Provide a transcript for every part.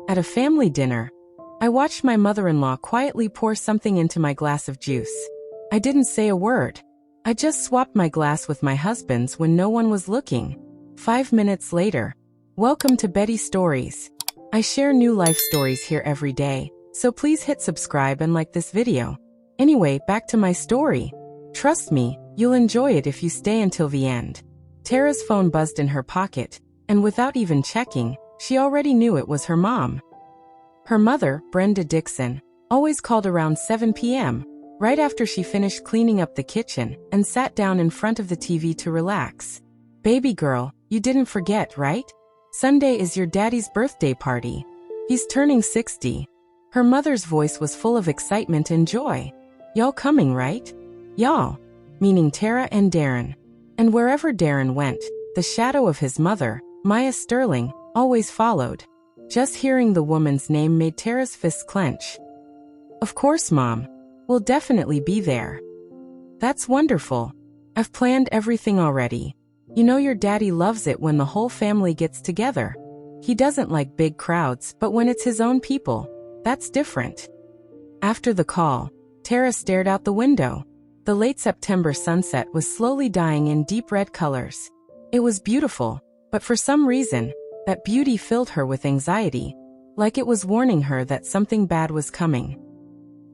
At a family dinner, I watched my mother-in-law quietly pour something into my glass of juice. I didn't say a word. I just swapped my glass with my husband's when no one was looking. 5 minutes later. Welcome to Betty Stories. I share new life stories here every day, so please hit subscribe and like this video. Anyway, back to my story. Trust me, you'll enjoy it if you stay until the end. Tara's phone buzzed in her pocket, and without even checking, she already knew it was her mom. Her mother, Brenda Dixon, always called around 7 p.m., right after she finished cleaning up the kitchen and sat down in front of the TV to relax. Baby girl, you didn't forget, right? Sunday is your daddy's birthday party. He's turning 60. Her mother's voice was full of excitement and joy. Y'all coming, right? Y'all, meaning Tara and Darren. And wherever Darren went, the shadow of his mother, Maya Sterling, always followed. Just hearing the woman's name made Tara's fists clench. Of course, Mom. We'll definitely be there. That's wonderful. I've planned everything already. You know your daddy loves it when the whole family gets together. He doesn't like big crowds, but when it's his own people, that's different. After the call, Tara stared out the window. The late September sunset was slowly dying in deep red colors. It was beautiful, but for some reason, that beauty filled her with anxiety, like it was warning her that something bad was coming.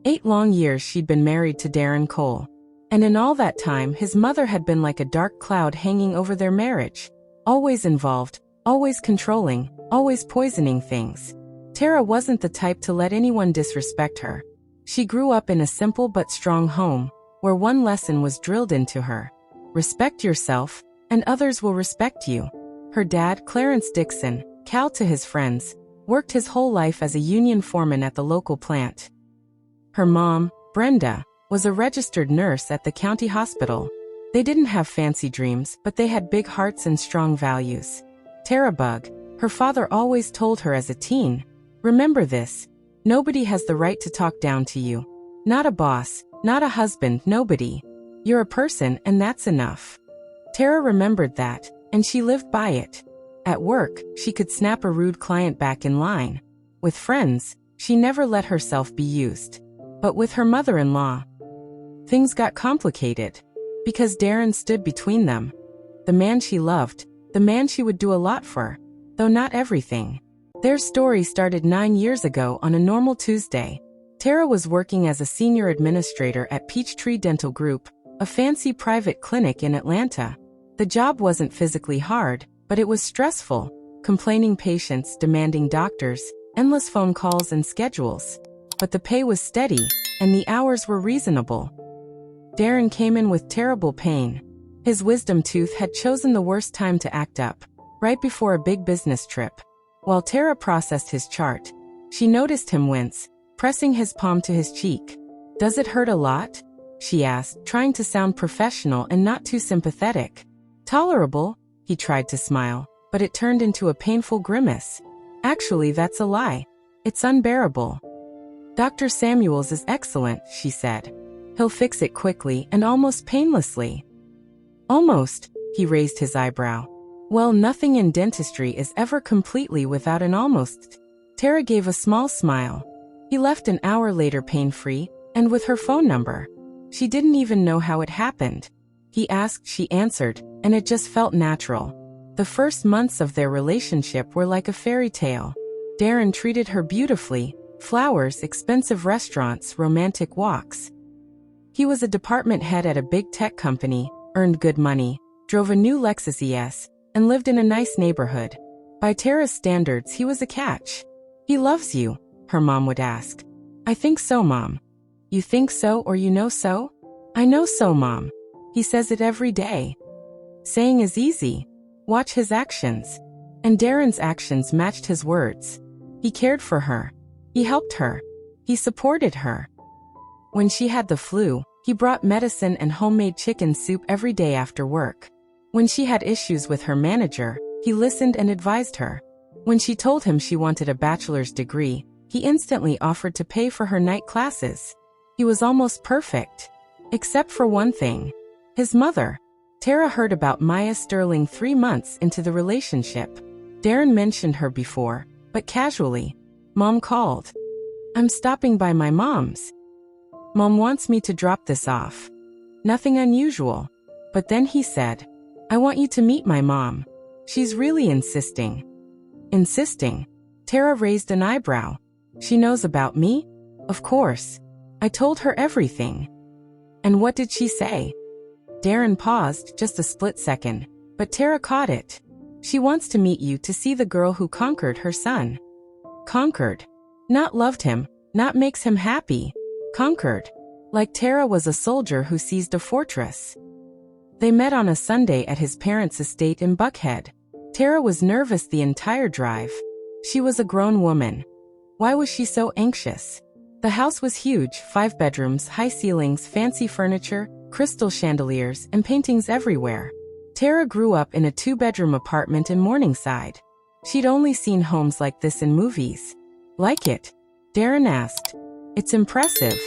8 long years she'd been married to Darren Cole, and in all that time his mother had been like a dark cloud hanging over their marriage, always involved, always controlling, always poisoning things. Tara wasn't the type to let anyone disrespect her. She grew up in a simple but strong home, where one lesson was drilled into her. Respect yourself, and others will respect you. Her dad, Clarence Dixon, Cal to his friends, worked his whole life as a union foreman at the local plant. Her mom, Brenda, was a registered nurse at the county hospital. They didn't have fancy dreams, but they had big hearts and strong values. Tara Bug, her father always told her as a teen, remember this, nobody has the right to talk down to you. Not a boss, not a husband, nobody. You're a person and that's enough. Tara remembered that, and she lived by it. At work, she could snap a rude client back in line. With friends, she never let herself be used. But with her mother-in-law, things got complicated. Because Darren stood between them. The man she loved, the man she would do a lot for, though not everything. Their story started 9 years ago on a normal Tuesday. Tara was working as a senior administrator at Peachtree Dental Group, a fancy private clinic in Atlanta. The job wasn't physically hard, but it was stressful, complaining patients, demanding doctors, endless phone calls and schedules. But the pay was steady, and the hours were reasonable. Darren came in with terrible pain. His wisdom tooth had chosen the worst time to act up, right before a big business trip. While Tara processed his chart, she noticed him wince, pressing his palm to his cheek. "Does it hurt a lot?" she asked, trying to sound professional and not too sympathetic. "Tolerable," he tried to smile, but it turned into a painful grimace. "Actually, that's a lie. It's unbearable." "Dr. Samuels is excellent," she said. "He'll fix it quickly and almost painlessly." "Almost," he raised his eyebrow. "Well, nothing in dentistry is ever completely without an almost." Tara gave a small smile. He left an hour later pain-free, and with her phone number. She didn't even know how it happened. He asked, she answered, and it just felt natural. The first months of their relationship were like a fairy tale. Darren treated her beautifully. Flowers, expensive restaurants, romantic walks. He was a department head at a big tech company, earned good money, drove a new Lexus ES, and lived in a nice neighborhood. By Tara's standards, he was a catch. "He loves you," her mom would ask. "I think so, Mom." "You think so or you know so?" "I know so, Mom. He says it every day." Saying is easy. Watch his actions. And Darren's actions matched his words. He cared for her. He helped her. He supported her. When she had the flu, he brought medicine and homemade chicken soup every day after work. When she had issues with her manager, he listened and advised her. When she told him she wanted a bachelor's degree, he instantly offered to pay for her night classes. He was almost perfect. Except for one thing. His mother. Tara heard about Maya Sterling 3 months into the relationship. Darren mentioned her before, but casually. Mom called. I'm stopping by my mom's. Mom wants me to drop this off. Nothing unusual. But then he said, I want you to meet my mom. She's really insisting. Insisting? Tara raised an eyebrow. She knows about me? Of course. I told her everything. And what did she say? Darren paused just a split second, but Tara caught it. She wants to meet you to see the girl who conquered her son. Conquered. Not loved him, not makes him happy. Conquered. Like Tara was a soldier who seized a fortress. They met on a Sunday at his parents' estate in Buckhead. Tara was nervous the entire drive. She was a grown woman. Why was she so anxious? The house was huge, 5 bedrooms, high ceilings, fancy furniture, crystal chandeliers, and paintings everywhere. Tara grew up in a 2-bedroom apartment in Morningside. She'd only seen homes like this in movies. Like it? Darren asked. It's impressive.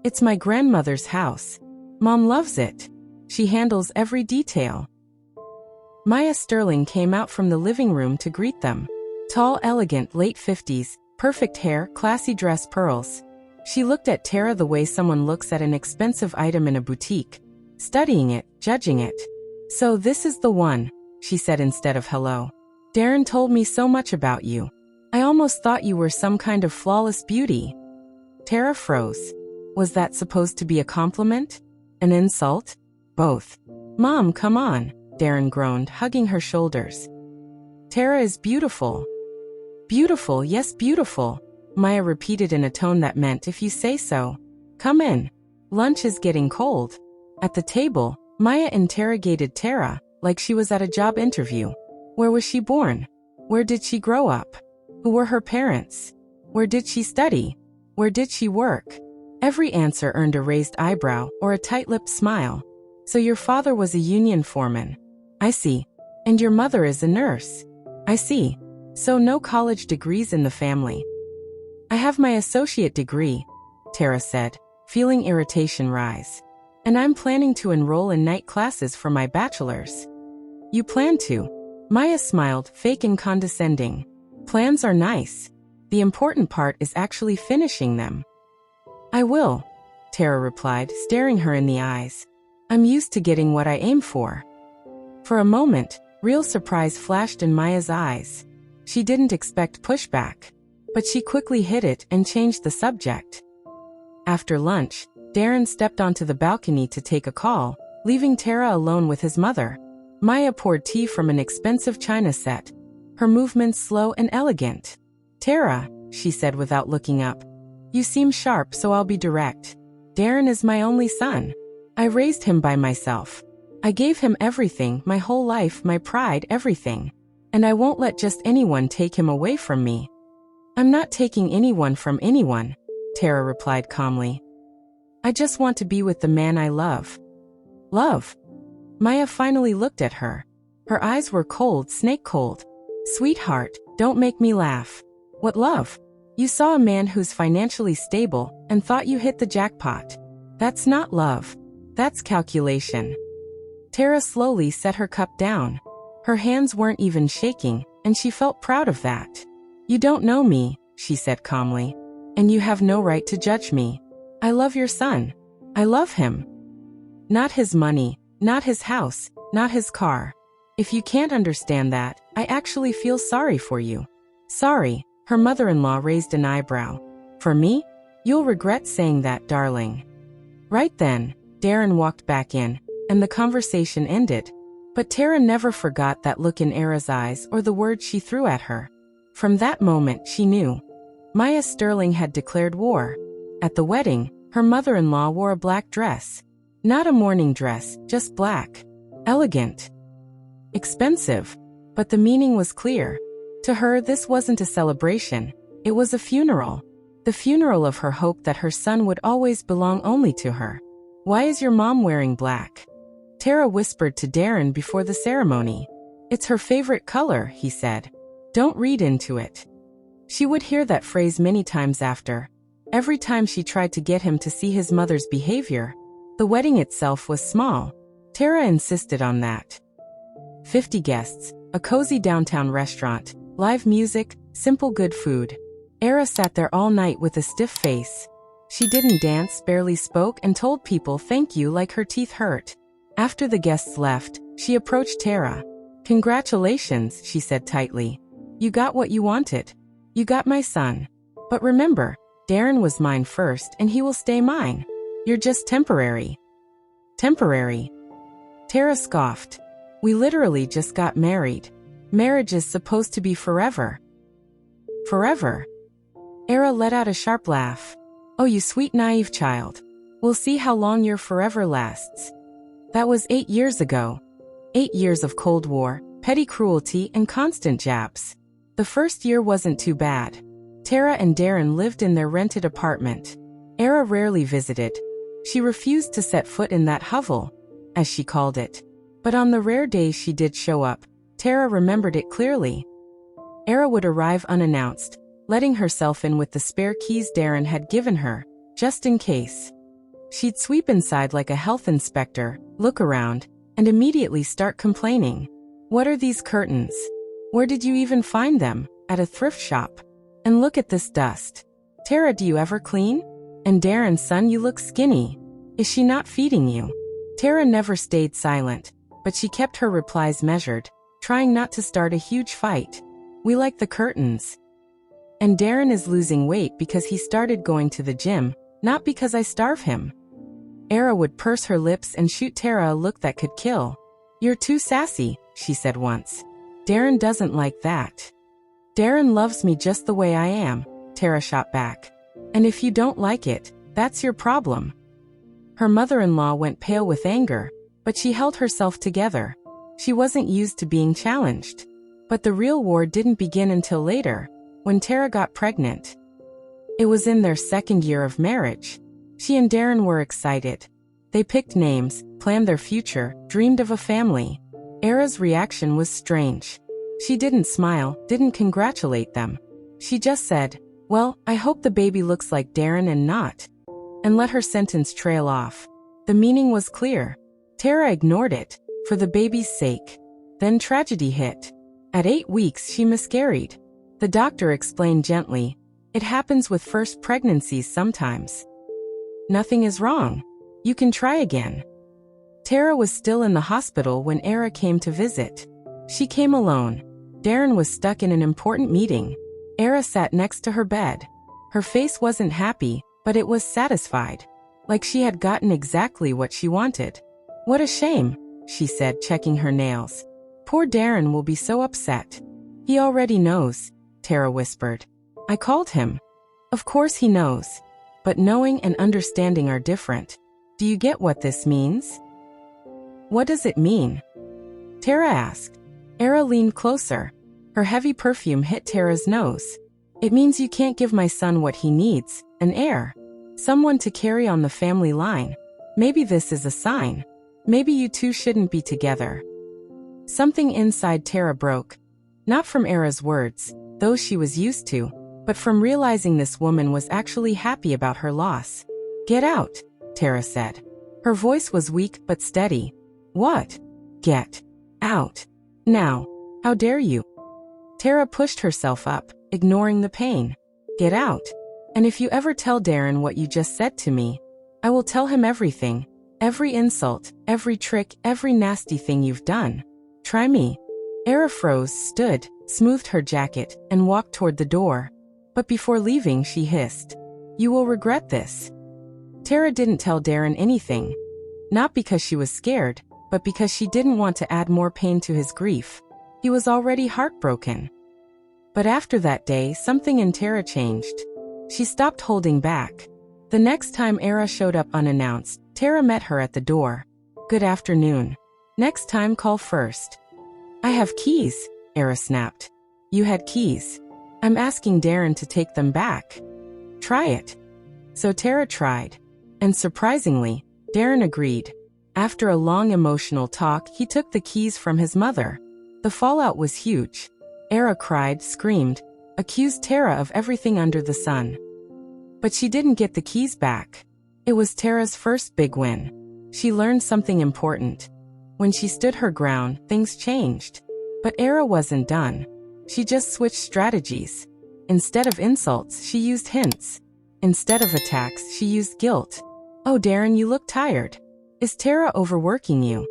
It's my grandmother's house. Mom loves it. She handles every detail. Maya Sterling came out from the living room to greet them. Tall, elegant, late 50s, perfect hair, classy dress, pearls. She looked at Tara the way someone looks at an expensive item in a boutique, studying it, judging it. So this is the one, she said instead of hello. Darren told me so much about you. I almost thought you were some kind of flawless beauty. Tara froze. Was that supposed to be a compliment? An insult? Both. Mom, come on, Darren groaned, hugging her shoulders. Tara is beautiful. Beautiful, yes, beautiful, Maya repeated in a tone that meant if you say so. Come in. Lunch is getting cold. At the table, Maya interrogated Tara like she was at a job interview. Where was she born? Where did she grow up? Who were her parents? Where did she study? Where did she work? Every answer earned a raised eyebrow or a tight-lipped smile. So your father was a union foreman. I see. And your mother is a nurse. I see. So no college degrees in the family. I have my associate degree, Tara said, feeling irritation rise. And I'm planning to enroll in night classes for my bachelor's. You plan to? Maya smiled, fake and condescending. Plans are nice. The important part is actually finishing them. I will, Tara replied, staring her in the eyes. I'm used to getting what I aim for. For a moment, real surprise flashed in Maya's eyes. She didn't expect pushback, but she quickly hid it and changed the subject. After lunch, Darren stepped onto the balcony to take a call, leaving Tara alone with his mother. Maya poured tea from an expensive china set, her movements slow and elegant. Tara, she said without looking up, you seem sharp, so I'll be direct. Darren is my only son. I raised him by myself. I gave him everything, my whole life, my pride, everything. And I won't let just anyone take him away from me. I'm not taking anyone from anyone, Tara replied calmly. I just want to be with the man I love. Love? Maya finally looked at her. Her eyes were cold, snake cold. Sweetheart, don't make me laugh. What love? You saw a man who's financially stable and thought you hit the jackpot. That's not love. That's calculation. Tara slowly set her cup down. Her hands weren't even shaking, and she felt proud of that. You don't know me, she said calmly. And you have no right to judge me. I love your son. I love him. Not his money, not his house, not his car. If you can't understand that, I actually feel sorry for you. Sorry, her mother-in-law raised an eyebrow. For me? You'll regret saying that, darling. Right then, Darren walked back in, and the conversation ended. But Tara never forgot that look in Era's eyes or the words she threw at her. From that moment, she knew. Maya Sterling had declared war. At the wedding, her mother-in-law wore a black dress. Not a mourning dress, just black. Elegant. Expensive. But the meaning was clear. To her, this wasn't a celebration. It was a funeral. The funeral of her hope that her son would always belong only to her. Why is your mom wearing black? Tara whispered to Darren before the ceremony. It's her favorite color, he said. Don't read into it. She would hear that phrase many times after. Every time she tried to get him to see his mother's behavior. The wedding itself was small. Tara insisted on that. 50 guests, a cozy downtown restaurant, live music, simple good food. Era sat there all night with a stiff face. She didn't dance, barely spoke, and told people thank you like her teeth hurt. After the guests left, she approached Tara. "Congratulations," she said tightly. "You got what you wanted. You got my son. But remember, Darren was mine first and he will stay mine. You're just temporary." "Temporary?" Tara scoffed. "We literally just got married. Marriage is supposed to be forever." "Forever?" Era let out a sharp laugh. "Oh, you sweet naive child. We'll see how long your forever lasts." That was 8 years ago. 8 years of Cold War, petty cruelty, and constant jabs. The first year wasn't too bad. Tara and Darren lived in their rented apartment. Era rarely visited. She refused to set foot in that hovel, as she called it. But on the rare days she did show up, Tara remembered it clearly. Era would arrive unannounced, letting herself in with the spare keys Darren had given her, just in case. She'd sweep inside like a health inspector, look around, and immediately start complaining. "What are these curtains? Where did you even find them? At a thrift shop? And look at this dust. Tara, do you ever clean? And Darren, son, you look skinny. Is she not feeding you?" Tara never stayed silent, but she kept her replies measured, trying not to start a huge fight. "We like the curtains. And Darren is losing weight because he started going to the gym, not because I starve him." Era would purse her lips and shoot Tara a look that could kill. "You're too sassy," she said once. "Darren doesn't like that." "Darren loves me just the way I am," Tara shot back. "And if you don't like it, that's your problem." Her mother-in-law went pale with anger, but she held herself together. She wasn't used to being challenged. But the real war didn't begin until later, when Tara got pregnant. It was in their second year of marriage. She and Darren were excited. They picked names, planned their future, dreamed of a family. Era's reaction was strange. She didn't smile, didn't congratulate them. She just said, "Well, I hope the baby looks like Darren and not," and let her sentence trail off. The meaning was clear. Tara ignored it, for the baby's sake. Then tragedy hit. At 8 weeks she miscarried. The doctor explained gently, "It happens with first pregnancies sometimes. Nothing is wrong. You can try again." Tara was still in the hospital when Era came to visit. She came alone. Darren was stuck in an important meeting. Era sat next to her bed. Her face wasn't happy, but it was satisfied. Like she had gotten exactly what she wanted. "What a shame," she said, checking her nails. "Poor Darren will be so upset." "He already knows," Tara whispered. "I called him." "Of course he knows. But knowing and understanding are different. Do you get what this means?" "What does it mean?" Tara asked. Era leaned closer. Her heavy perfume hit Tara's nose. "It means you can't give my son what he needs, an heir. Someone to carry on the family line. Maybe this is a sign. Maybe you two shouldn't be together." Something inside Tara broke. Not from Era's words, those she was used to, but from realizing this woman was actually happy about her loss. "Get out," Tara said. Her voice was weak but steady. "What? Get out. Now. How dare you?" Tara pushed herself up, ignoring the pain. "Get out. And if you ever tell Darren what you just said to me, I will tell him everything. Every insult, every trick, every nasty thing you've done. Try me." Era froze, stood, smoothed her jacket, and walked toward the door. But before leaving she hissed, "You will regret this." Tara didn't tell Darren anything. Not because she was scared, but because she didn't want to add more pain to his grief. He was already heartbroken. But after that day, something in Tara changed. She stopped holding back. The next time Era showed up unannounced, Tara met her at the door. "Good afternoon. Next time call first." "I have keys," Era snapped. "You had keys. I'm asking Darren to take them back. Try it." So Tara tried. And surprisingly, Darren agreed. After a long emotional talk, he took the keys from his mother. The fallout was huge. Era cried, screamed, accused Tara of everything under the sun. But she didn't get the keys back. It was Tara's first big win. She learned something important. When she stood her ground, things changed. But Era wasn't done. She just switched strategies. Instead of insults, she used hints. Instead of attacks, she used guilt. "Oh, Darren, you look tired. Is Tara overworking you?"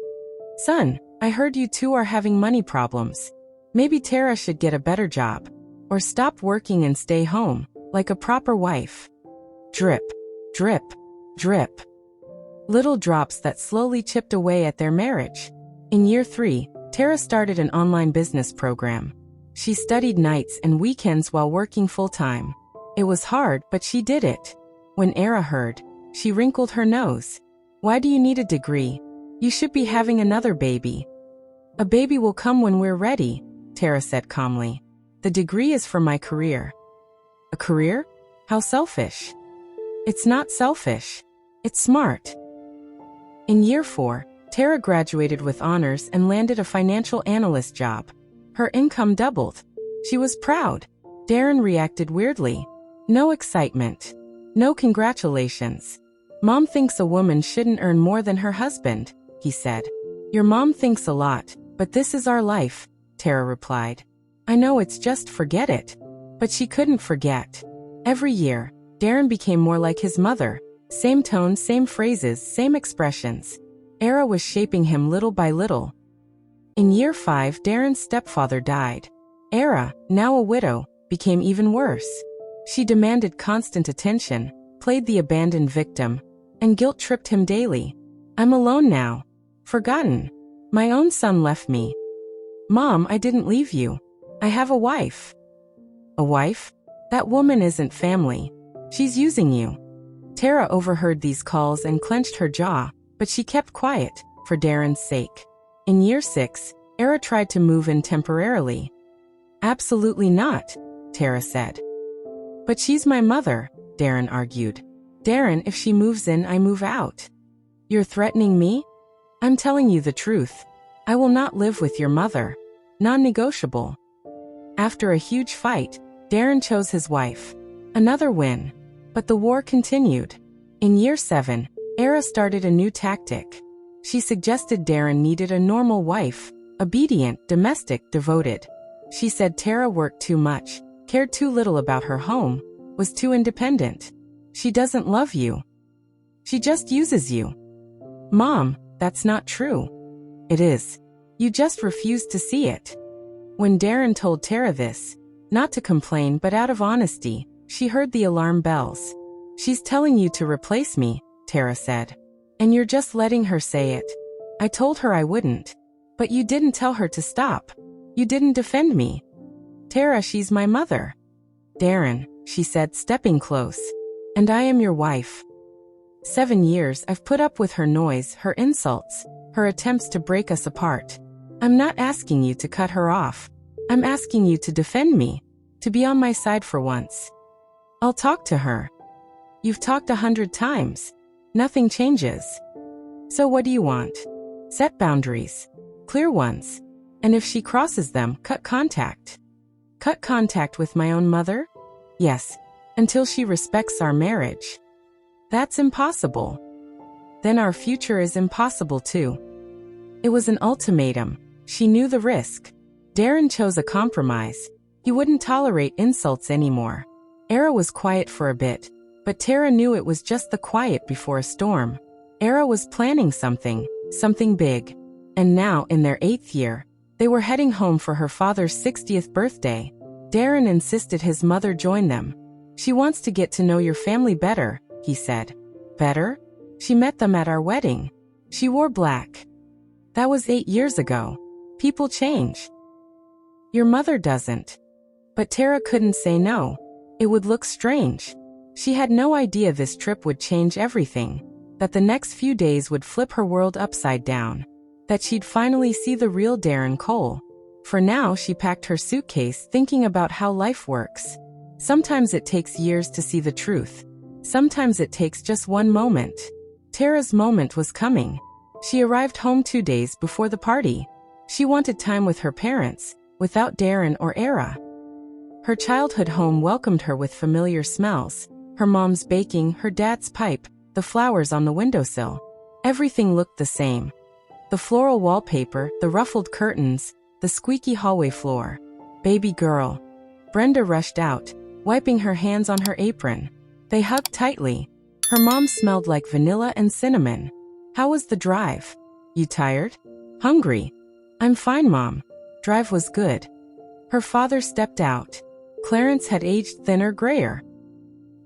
"Son, I heard you two are having money problems. Maybe Tara should get a better job. Or stop working and stay home, like a proper wife." Drip, drip, drip. Little drops that slowly chipped away at their marriage. In year 3, Tara started an online business program. She studied nights and weekends while working full-time. It was hard, but she did it. When Era heard, she wrinkled her nose. "Why do you need a degree? You should be having another baby." "A baby will come when we're ready," Tara said calmly. "The degree is for my career." "A career? How selfish." "It's not selfish. It's smart." In year 4, Tara graduated with honors and landed a financial analyst job. Her income doubled. She was proud. Darren reacted weirdly. No excitement. No congratulations. "Mom thinks a woman shouldn't earn more than her husband," he said. "Your mom thinks a lot, but this is our life," Tara replied. "I know, it's just forget it." But she couldn't forget. Every year, Darren became more like his mother. Same tone, same phrases, same expressions. Era was shaping him little by little. In year 5, Darren's stepfather died. Era, now a widow, became even worse. She demanded constant attention, played the abandoned victim, and guilt-tripped him daily. "I'm alone now. Forgotten. My own son left me." "Mom, I didn't leave you. I have a wife." "A wife? That woman isn't family. She's using you." Tara overheard these calls and clenched her jaw, but she kept quiet, for Darren's sake. In year 6, Era tried to move in temporarily. "Absolutely not," Tara said. "But she's my mother," Darren argued. "Darren, if she moves in, I move out." "You're threatening me?" "I'm telling you the truth. I will not live with your mother. Non-negotiable." After a huge fight, Darren chose his wife. Another win. But the war continued. In year 7, Era started a new tactic. She suggested Darren needed a normal wife, obedient, domestic, devoted. She said Tara worked too much, cared too little about her home, was too independent. "She doesn't love you. She just uses you." "Mom, that's not true." "It is. You just refuse to see it." When Darren told Tara this, not to complain but out of honesty, she heard the alarm bells. "She's telling you to replace me," Tara said. "And you're just letting her say it. I told her I wouldn't. But you didn't tell her to stop. You didn't defend me." "Tara, she's my mother." "Darren," she said, stepping close. "And I am your wife. 7 years I've put up with her noise, her insults, her attempts to break us apart. I'm not asking you to cut her off. I'm asking you to defend me, to be on my side for once. I'll talk to her." "You've talked 100 times. Nothing changes. So what do you want?" "Set boundaries. Clear ones. And if she crosses them, cut contact." "Cut contact with my own mother?" "Yes. Until she respects our marriage." "That's impossible." "Then our future is impossible too." It was an ultimatum. She knew the risk. Darren chose a compromise. He wouldn't tolerate insults anymore. Era was quiet for a bit, but Tara knew it was just the quiet before a storm. Era was planning something big. And now, in their 8th year, they were heading home for her father's 60th birthday. Darren insisted his mother join them. "She wants to get to know your family better," he said. "Better? She met them at our wedding. She wore black." "That was 8 years ago. People change." "Your mother doesn't." But Tara couldn't say no. It would look strange. She had no idea this trip would change everything, that the next few days would flip her world upside down, that she'd finally see the real Darren Cole. For now, she packed her suitcase thinking about how life works. Sometimes it takes years to see the truth. Sometimes it takes just one moment. Tara's moment was coming. She arrived home 2 days before the party. She wanted time with her parents, without Darren or Era. Her childhood home welcomed her with familiar smells. Her mom's baking, her dad's pipe, the flowers on the windowsill. Everything looked the same. The floral wallpaper, the ruffled curtains, the squeaky hallway floor. "Baby girl." Brenda rushed out, wiping her hands on her apron. They hugged tightly. Her mom smelled like vanilla and cinnamon. How was the drive? You tired? Hungry? I'm fine, Mom. Drive was good. Her father stepped out. Clarence had aged thinner, grayer.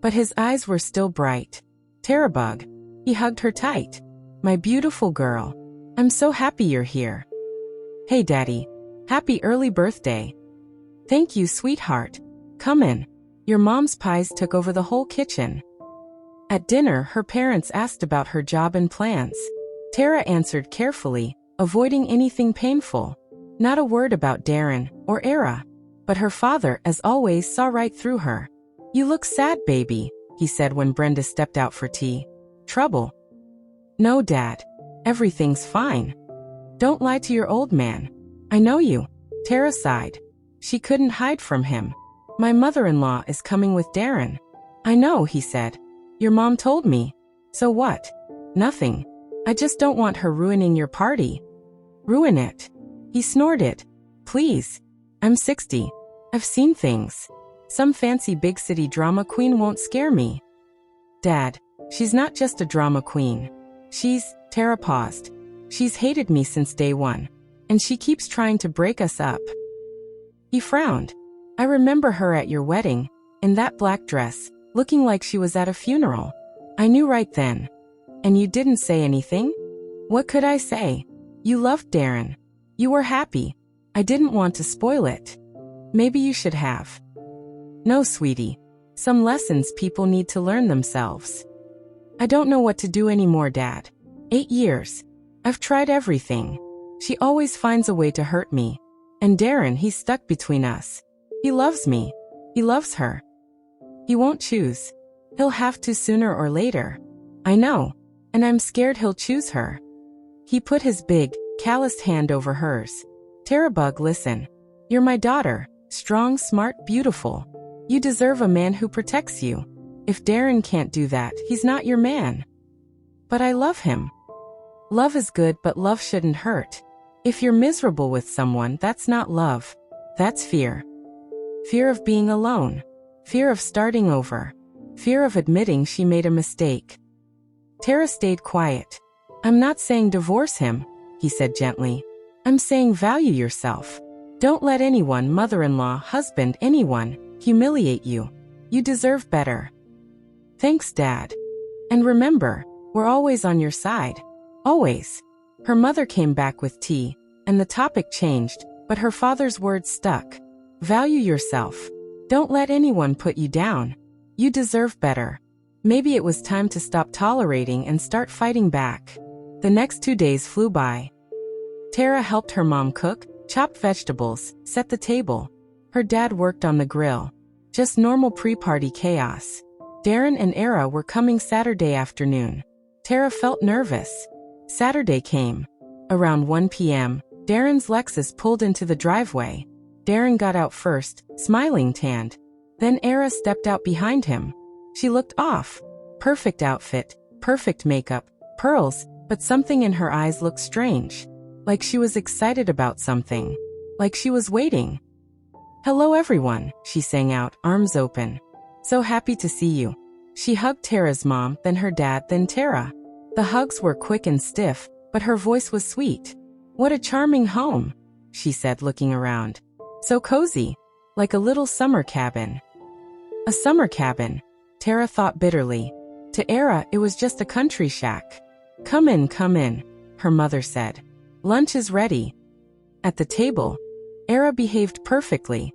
But his eyes were still bright. Terabug. He hugged her tight. My beautiful girl. I'm so happy you're here. Hey, Daddy. Happy early birthday. Thank you, sweetheart. Come in. Your mom's pies took over the whole kitchen. At dinner, her parents asked about her job and plans. Tara answered carefully, avoiding anything painful. Not a word about Darren or Era. But her father, as always, saw right through her. You look sad, baby, he said when Brenda stepped out for tea. Trouble? No, Dad. Everything's fine. Don't lie to your old man. I know you. Tara sighed. She couldn't hide from him. My mother-in-law is coming with Darren. I know, he said. Your mom told me. So what? Nothing. I just don't want her ruining your party. Ruin it. He snorted. Please. I'm 60. I've seen things. Some fancy big city drama queen won't scare me. Dad, she's not just a drama queen. Tara paused. She's hated me since day one. And she keeps trying to break us up. He frowned. I remember her at your wedding, in that black dress, looking like she was at a funeral. I knew right then. And you didn't say anything? What could I say? You loved Darren. You were happy. I didn't want to spoil it. Maybe you should have. No, sweetie. Some lessons people need to learn themselves. I don't know what to do anymore, Dad. 8 years. I've tried everything. She always finds a way to hurt me. And Darren, he's stuck between us. He loves me. He loves her. He won't choose. He'll have to sooner or later. I know. And I'm scared he'll choose her. He put his big, calloused hand over hers. Terabug, listen. You're my daughter. Strong, smart, beautiful. You deserve a man who protects you. If Darren can't do that, he's not your man. But I love him. Love is good, but love shouldn't hurt. If you're miserable with someone, that's not love. That's fear. Fear of being alone. Fear of starting over. Fear of admitting she made a mistake. Tara stayed quiet. I'm not saying divorce him, he said gently. I'm saying value yourself. Don't let anyone, mother-in-law, husband, anyone, humiliate you. You deserve better. Thanks, Dad. And remember, we're always on your side. Always. Her mother came back with tea, and the topic changed, but her father's words stuck. Value yourself. Don't let anyone put you down. You deserve better. Maybe it was time to stop tolerating and start fighting back. The next 2 days flew by. Tara helped her mom cook, chopped vegetables, set the table. Her dad worked on the grill. Just normal pre-party chaos. Darren and Era were coming Saturday afternoon. Tara felt nervous. Saturday came. Around 1 p.m., Darren's Lexus pulled into the driveway. Darren got out first, smiling, tanned. Then Era stepped out behind him. She looked off. Perfect outfit, perfect makeup, pearls, but something in her eyes looked strange. Like she was excited about something. Like she was waiting. Hello everyone, she sang out, arms open. So happy to see you. She hugged Tara's mom, then her dad, then Tara. The hugs were quick and stiff, but her voice was sweet. What a charming home, she said, looking around. So cozy, like a little summer cabin. A summer cabin, Tara thought bitterly. To Era, it was just a country shack. Come in, her mother said. Lunch is ready. At the table, Era behaved perfectly.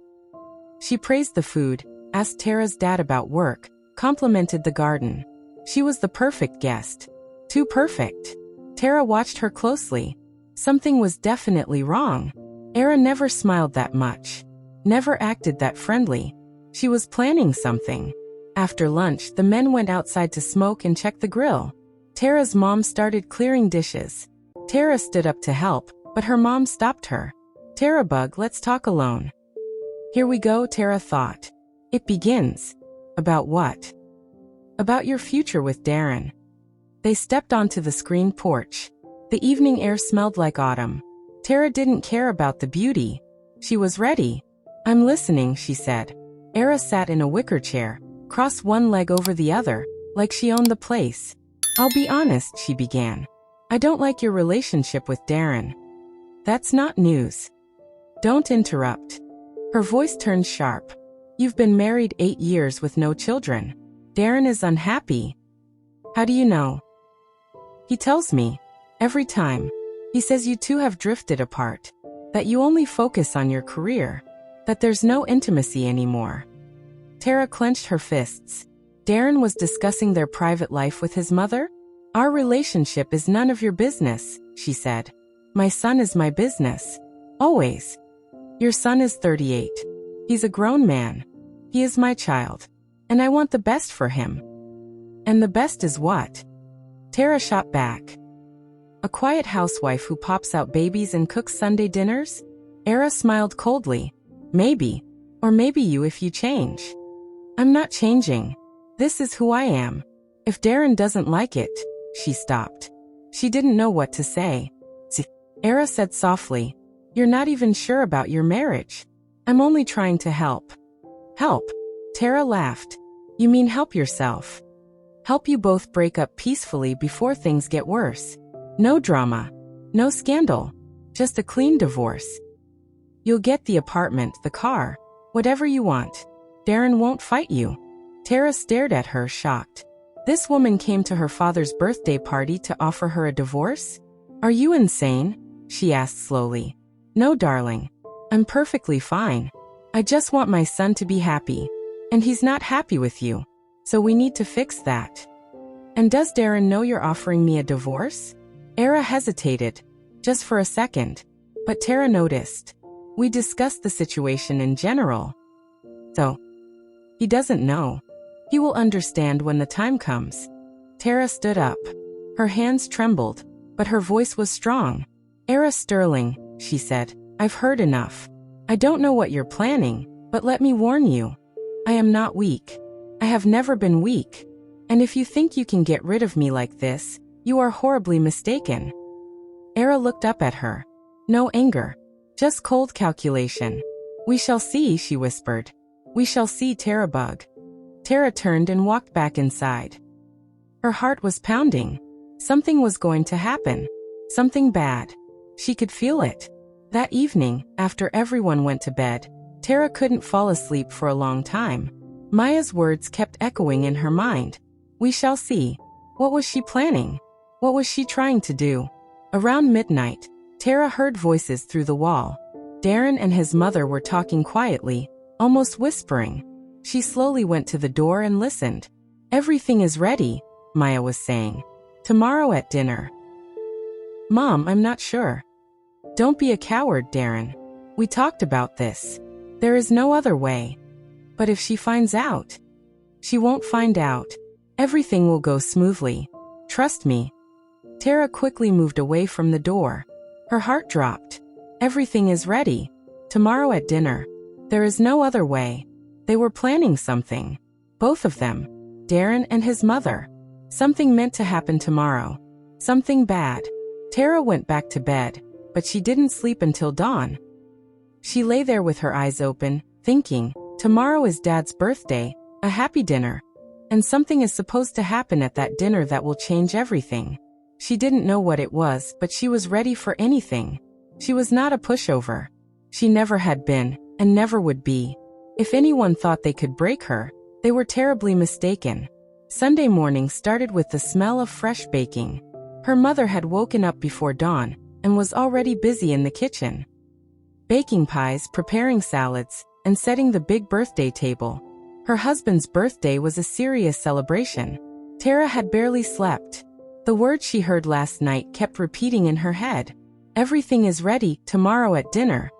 She praised the food, asked Tara's dad about work, complimented the garden. She was the perfect guest. Too perfect. Tara watched her closely. Something was definitely wrong. Era never smiled that much. Never acted that friendly. She was planning something. After lunch, the men went outside to smoke and check the grill. Tara's mom started clearing dishes. Tara stood up to help, but her mom stopped her. Terabug, let's talk alone. Here we go, Tara thought. It begins. About what? About your future with Darren. They stepped onto the screened porch. The evening air smelled like autumn. Tara didn't care about the beauty. She was ready. I'm listening, she said. Era sat in a wicker chair, crossed one leg over the other, like she owned the place. I'll be honest, she began. I don't like your relationship with Darren. That's not news. Don't interrupt. Her voice turned sharp. You've been married 8 years with no children. Darren is unhappy. How do you know? He tells me. Every time. He says you two have drifted apart. That you only focus on your career. That there's no intimacy anymore. Tara clenched her fists. Darren was discussing their private life with his mother? Our relationship is none of your business, she said. My son is my business. Always. Your son is 38. He's a grown man. He is my child. And I want the best for him. And the best is what? Tara shot back. A quiet housewife who pops out babies and cooks Sunday dinners? Era smiled coldly. Maybe. Or maybe you if you change. I'm not changing. This is who I am. If Darren doesn't like it, she stopped. She didn't know what to say. Era said softly, you're not even sure about your marriage. I'm only trying to help. Help? Tara laughed. You mean help yourself? Help you both break up peacefully before things get worse. No drama. No scandal. Just a clean divorce. You'll get the apartment, the car, whatever you want. Darren won't fight you. Tara stared at her, shocked. This woman came to her father's birthday party to offer her a divorce? Are you insane? She asked slowly. No, darling. I'm perfectly fine. I just want my son to be happy. And he's not happy with you. So we need to fix that. And does Darren know you're offering me a divorce? Era hesitated, just for a second. But Tara noticed. We discussed the situation in general. So, he doesn't know. He will understand when the time comes. Tara stood up. Her hands trembled, but her voice was strong. Era Sterling, she said, I've heard enough. I don't know what you're planning, but let me warn you. I am not weak. I have never been weak. And if you think you can get rid of me like this, you are horribly mistaken. Era looked up at her. No anger. Just cold calculation. We shall see, she whispered. We shall see, Tara Bug. Tara turned and walked back inside. Her heart was pounding. Something was going to happen. Something bad. She could feel it. That evening, after everyone went to bed, Tara couldn't fall asleep for a long time. Maya's words kept echoing in her mind. We shall see. What was she planning? What was she trying to do? Around midnight, Tara heard voices through the wall. Darren and his mother were talking quietly, almost whispering. She slowly went to the door and listened. Everything is ready, Maya was saying. Tomorrow at dinner. Mom, I'm not sure. Don't be a coward, Darren. We talked about this. There is no other way. But if she finds out? She won't find out. Everything will go smoothly. Trust me. Tara quickly moved away from the door. Her heart dropped. Everything is ready. Tomorrow at dinner. There is no other way. They were planning something. Both of them. Darren and his mother. Something meant to happen tomorrow. Something bad. Tara went back to bed, but she didn't sleep until dawn. She lay there with her eyes open, thinking, tomorrow is Dad's birthday, a happy dinner. And something is supposed to happen at that dinner that will change everything. She didn't know what it was, but she was ready for anything. She was not a pushover. She never had been, and never would be. If anyone thought they could break her, they were terribly mistaken. Sunday morning started with the smell of fresh baking. Her mother had woken up before dawn, and was already busy in the kitchen. Baking pies, preparing salads, and setting the big birthday table. Her husband's birthday was a serious celebration. Tara had barely slept. The words she heard last night kept repeating in her head. Everything is ready, tomorrow at dinner.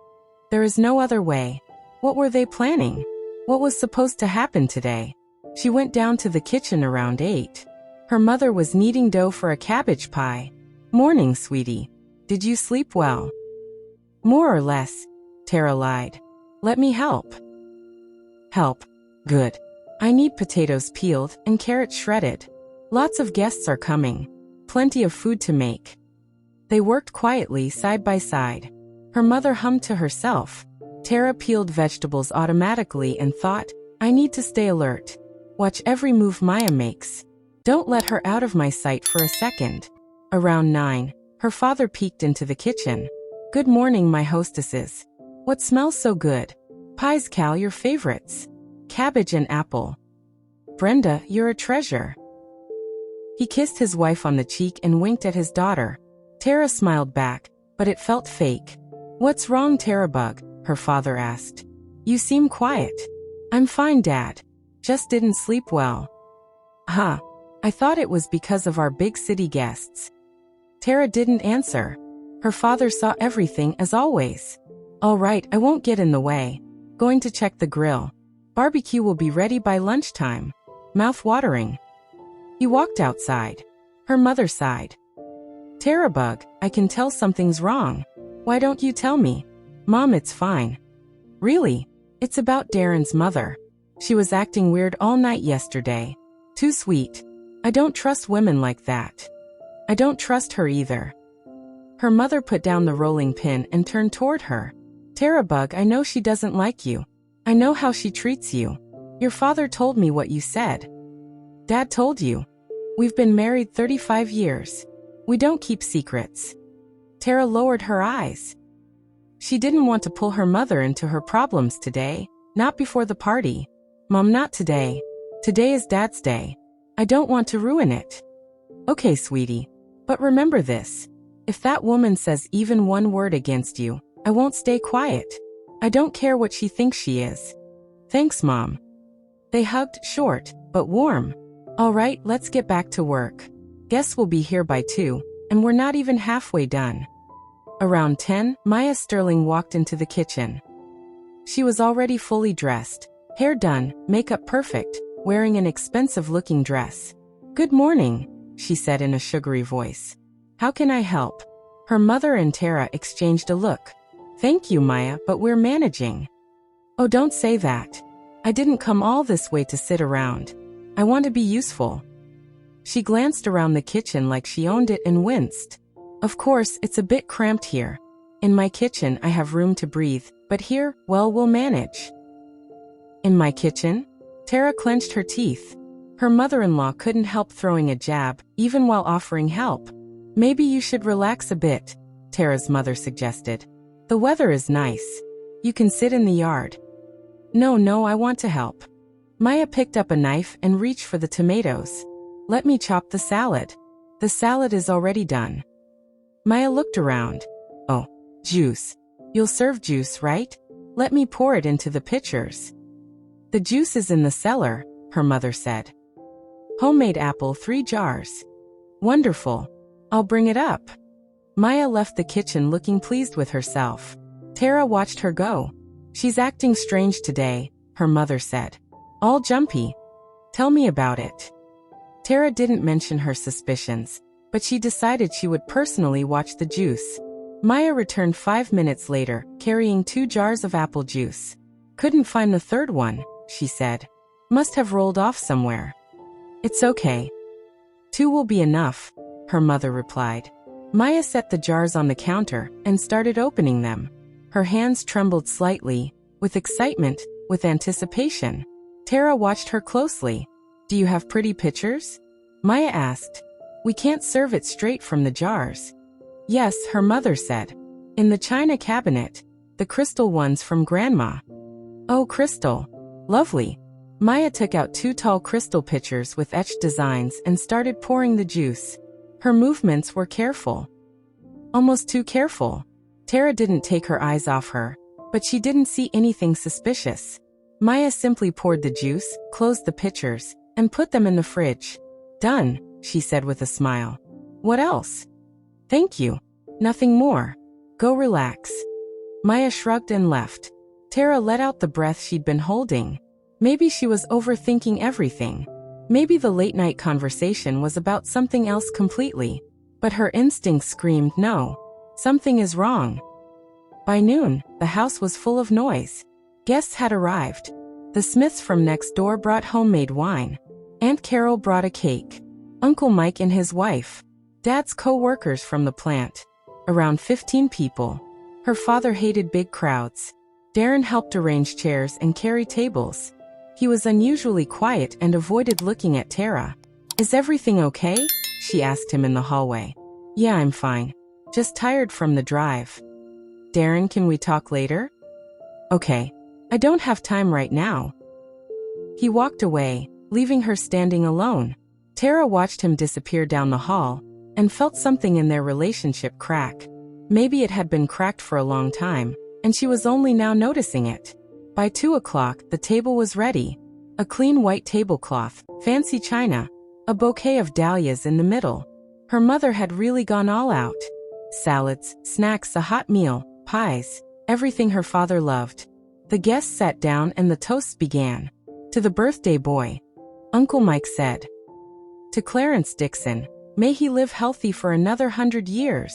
There is no other way. What were they planning? What was supposed to happen today? She went down to the kitchen around 8. Her mother was kneading dough for a cabbage pie. Morning, sweetie. Did you sleep well? More or less, Tara lied. Let me help. Help. Good. I need potatoes peeled and carrots shredded. Lots of guests are coming. Plenty of food to make. They worked quietly side by side. Her mother hummed to herself. Tara peeled vegetables automatically and thought, I need to stay alert. Watch every move Maya makes. Don't let her out of my sight for a second. Around 9, her father peeked into the kitchen. Good morning, my hostesses. What smells so good? Pies, Cal, your favorites. Cabbage and apple. Brenda, you're a treasure. He kissed his wife on the cheek and winked at his daughter. Tara smiled back, but it felt fake. What's wrong, Terabug? Her father asked. You seem quiet. I'm fine, Dad. Just didn't sleep well. Huh. I thought it was because of our big city guests. Tara didn't answer. Her father saw everything as always. All right, I won't get in the way. Going to check the grill. Barbecue will be ready by lunchtime. Mouth-watering. He walked outside. Her mother sighed. Terabug, I can tell something's wrong. Why don't you tell me? Mom, it's fine. Really? It's about Darren's mother. She was acting weird all night yesterday. Too sweet. I don't trust women like that. I don't trust her either. Her mother put down the rolling pin and turned toward her. Terabug, I know she doesn't like you. I know how she treats you. Your father told me what you said. Dad told you. We've been married 35 years. We don't keep secrets. Tara lowered her eyes. She didn't want to pull her mother into her problems today. Not before the party. Mom, not today. Today is Dad's day. I don't want to ruin it. Okay, sweetie. But remember this. If that woman says even one word against you, I won't stay quiet. I don't care what she thinks she is. Thanks, Mom. They hugged, short, but warm. All right, let's get back to work. Guests will be here by 2, and we're not even halfway done. Around 10, Maya Sterling walked into the kitchen. She was already fully dressed, hair done, makeup perfect, wearing an expensive-looking dress. Good morning, she said in a sugary voice. How can I help? Her mother and Tara exchanged a look. Thank you, Maya, but we're managing. Oh, don't say that. I didn't come all this way to sit around. I want to be useful. She glanced around the kitchen like she owned it and winced. Of course, it's a bit cramped here. In my kitchen, I have room to breathe, but here, well, we'll manage. In my kitchen? Tara clenched her teeth. Her mother-in-law couldn't help throwing a jab, even while offering help. Maybe you should relax a bit, Tara's mother suggested. The weather is nice. You can sit in the yard. No, I want to help. Maya picked up a knife and reached for the tomatoes. Let me chop the salad. The salad is already done. Maya looked around. Oh, juice. You'll serve juice, right? Let me pour it into the pitchers. The juice is in the cellar, her mother said. Homemade apple, 3 jars. Wonderful. I'll bring it up. Maya left the kitchen looking pleased with herself. Tara watched her go. She's acting strange today, her mother said. All jumpy. Tell me about it. Tara didn't mention her suspicions, but she decided she would personally watch the juice. Maya returned 5 minutes later, carrying 2 jars of apple juice. Couldn't find the third one, she said. Must have rolled off somewhere. It's okay. 2 will be enough, her mother replied. Maya set the jars on the counter and started opening them. Her hands trembled slightly, with excitement, with anticipation. Tara watched her closely. Do you have pretty pictures? Maya asked. We can't serve it straight from the jars. Yes, her mother said. In the china cabinet, the crystal ones from Grandma. Oh, crystal. Lovely. Maya took out 2 tall crystal pitchers with etched designs and started pouring the juice. Her movements were careful. Almost too careful. Tara didn't take her eyes off her, but she didn't see anything suspicious. Maya simply poured the juice, closed the pitchers, and put them in the fridge. Done, she said with a smile. What else? Thank you. Nothing more. Go relax. Maya shrugged and left. Tara let out the breath she'd been holding. Maybe she was overthinking everything. Maybe the late-night conversation was about something else completely. But her instinct screamed no. Something is wrong. By noon, the house was full of noise. Guests had arrived. The Smiths from next door brought homemade wine. Aunt Carol brought a cake. Uncle Mike and his wife. Dad's co-workers from the plant. Around 15 people. Her father hated big crowds. Darren helped arrange chairs and carry tables. He was unusually quiet and avoided looking at Tara. "Is everything okay?" she asked him in the hallway. "Yeah, I'm fine. Just tired from the drive." "Darren, can we talk later?" "Okay. I don't have time right now." He walked away, leaving her standing alone. Tara watched him disappear down the hall and felt something in their relationship crack. Maybe it had been cracked for a long time, and she was only now noticing it. By 2 o'clock, the table was ready. A clean white tablecloth, fancy china, a bouquet of dahlias in the middle. Her mother had really gone all out. Salads, snacks, a hot meal, pies, everything her father loved. The guests sat down and the toasts began. "To the birthday boy," Uncle Mike said. "To Clarence Dixon, may he live healthy for another 100 years."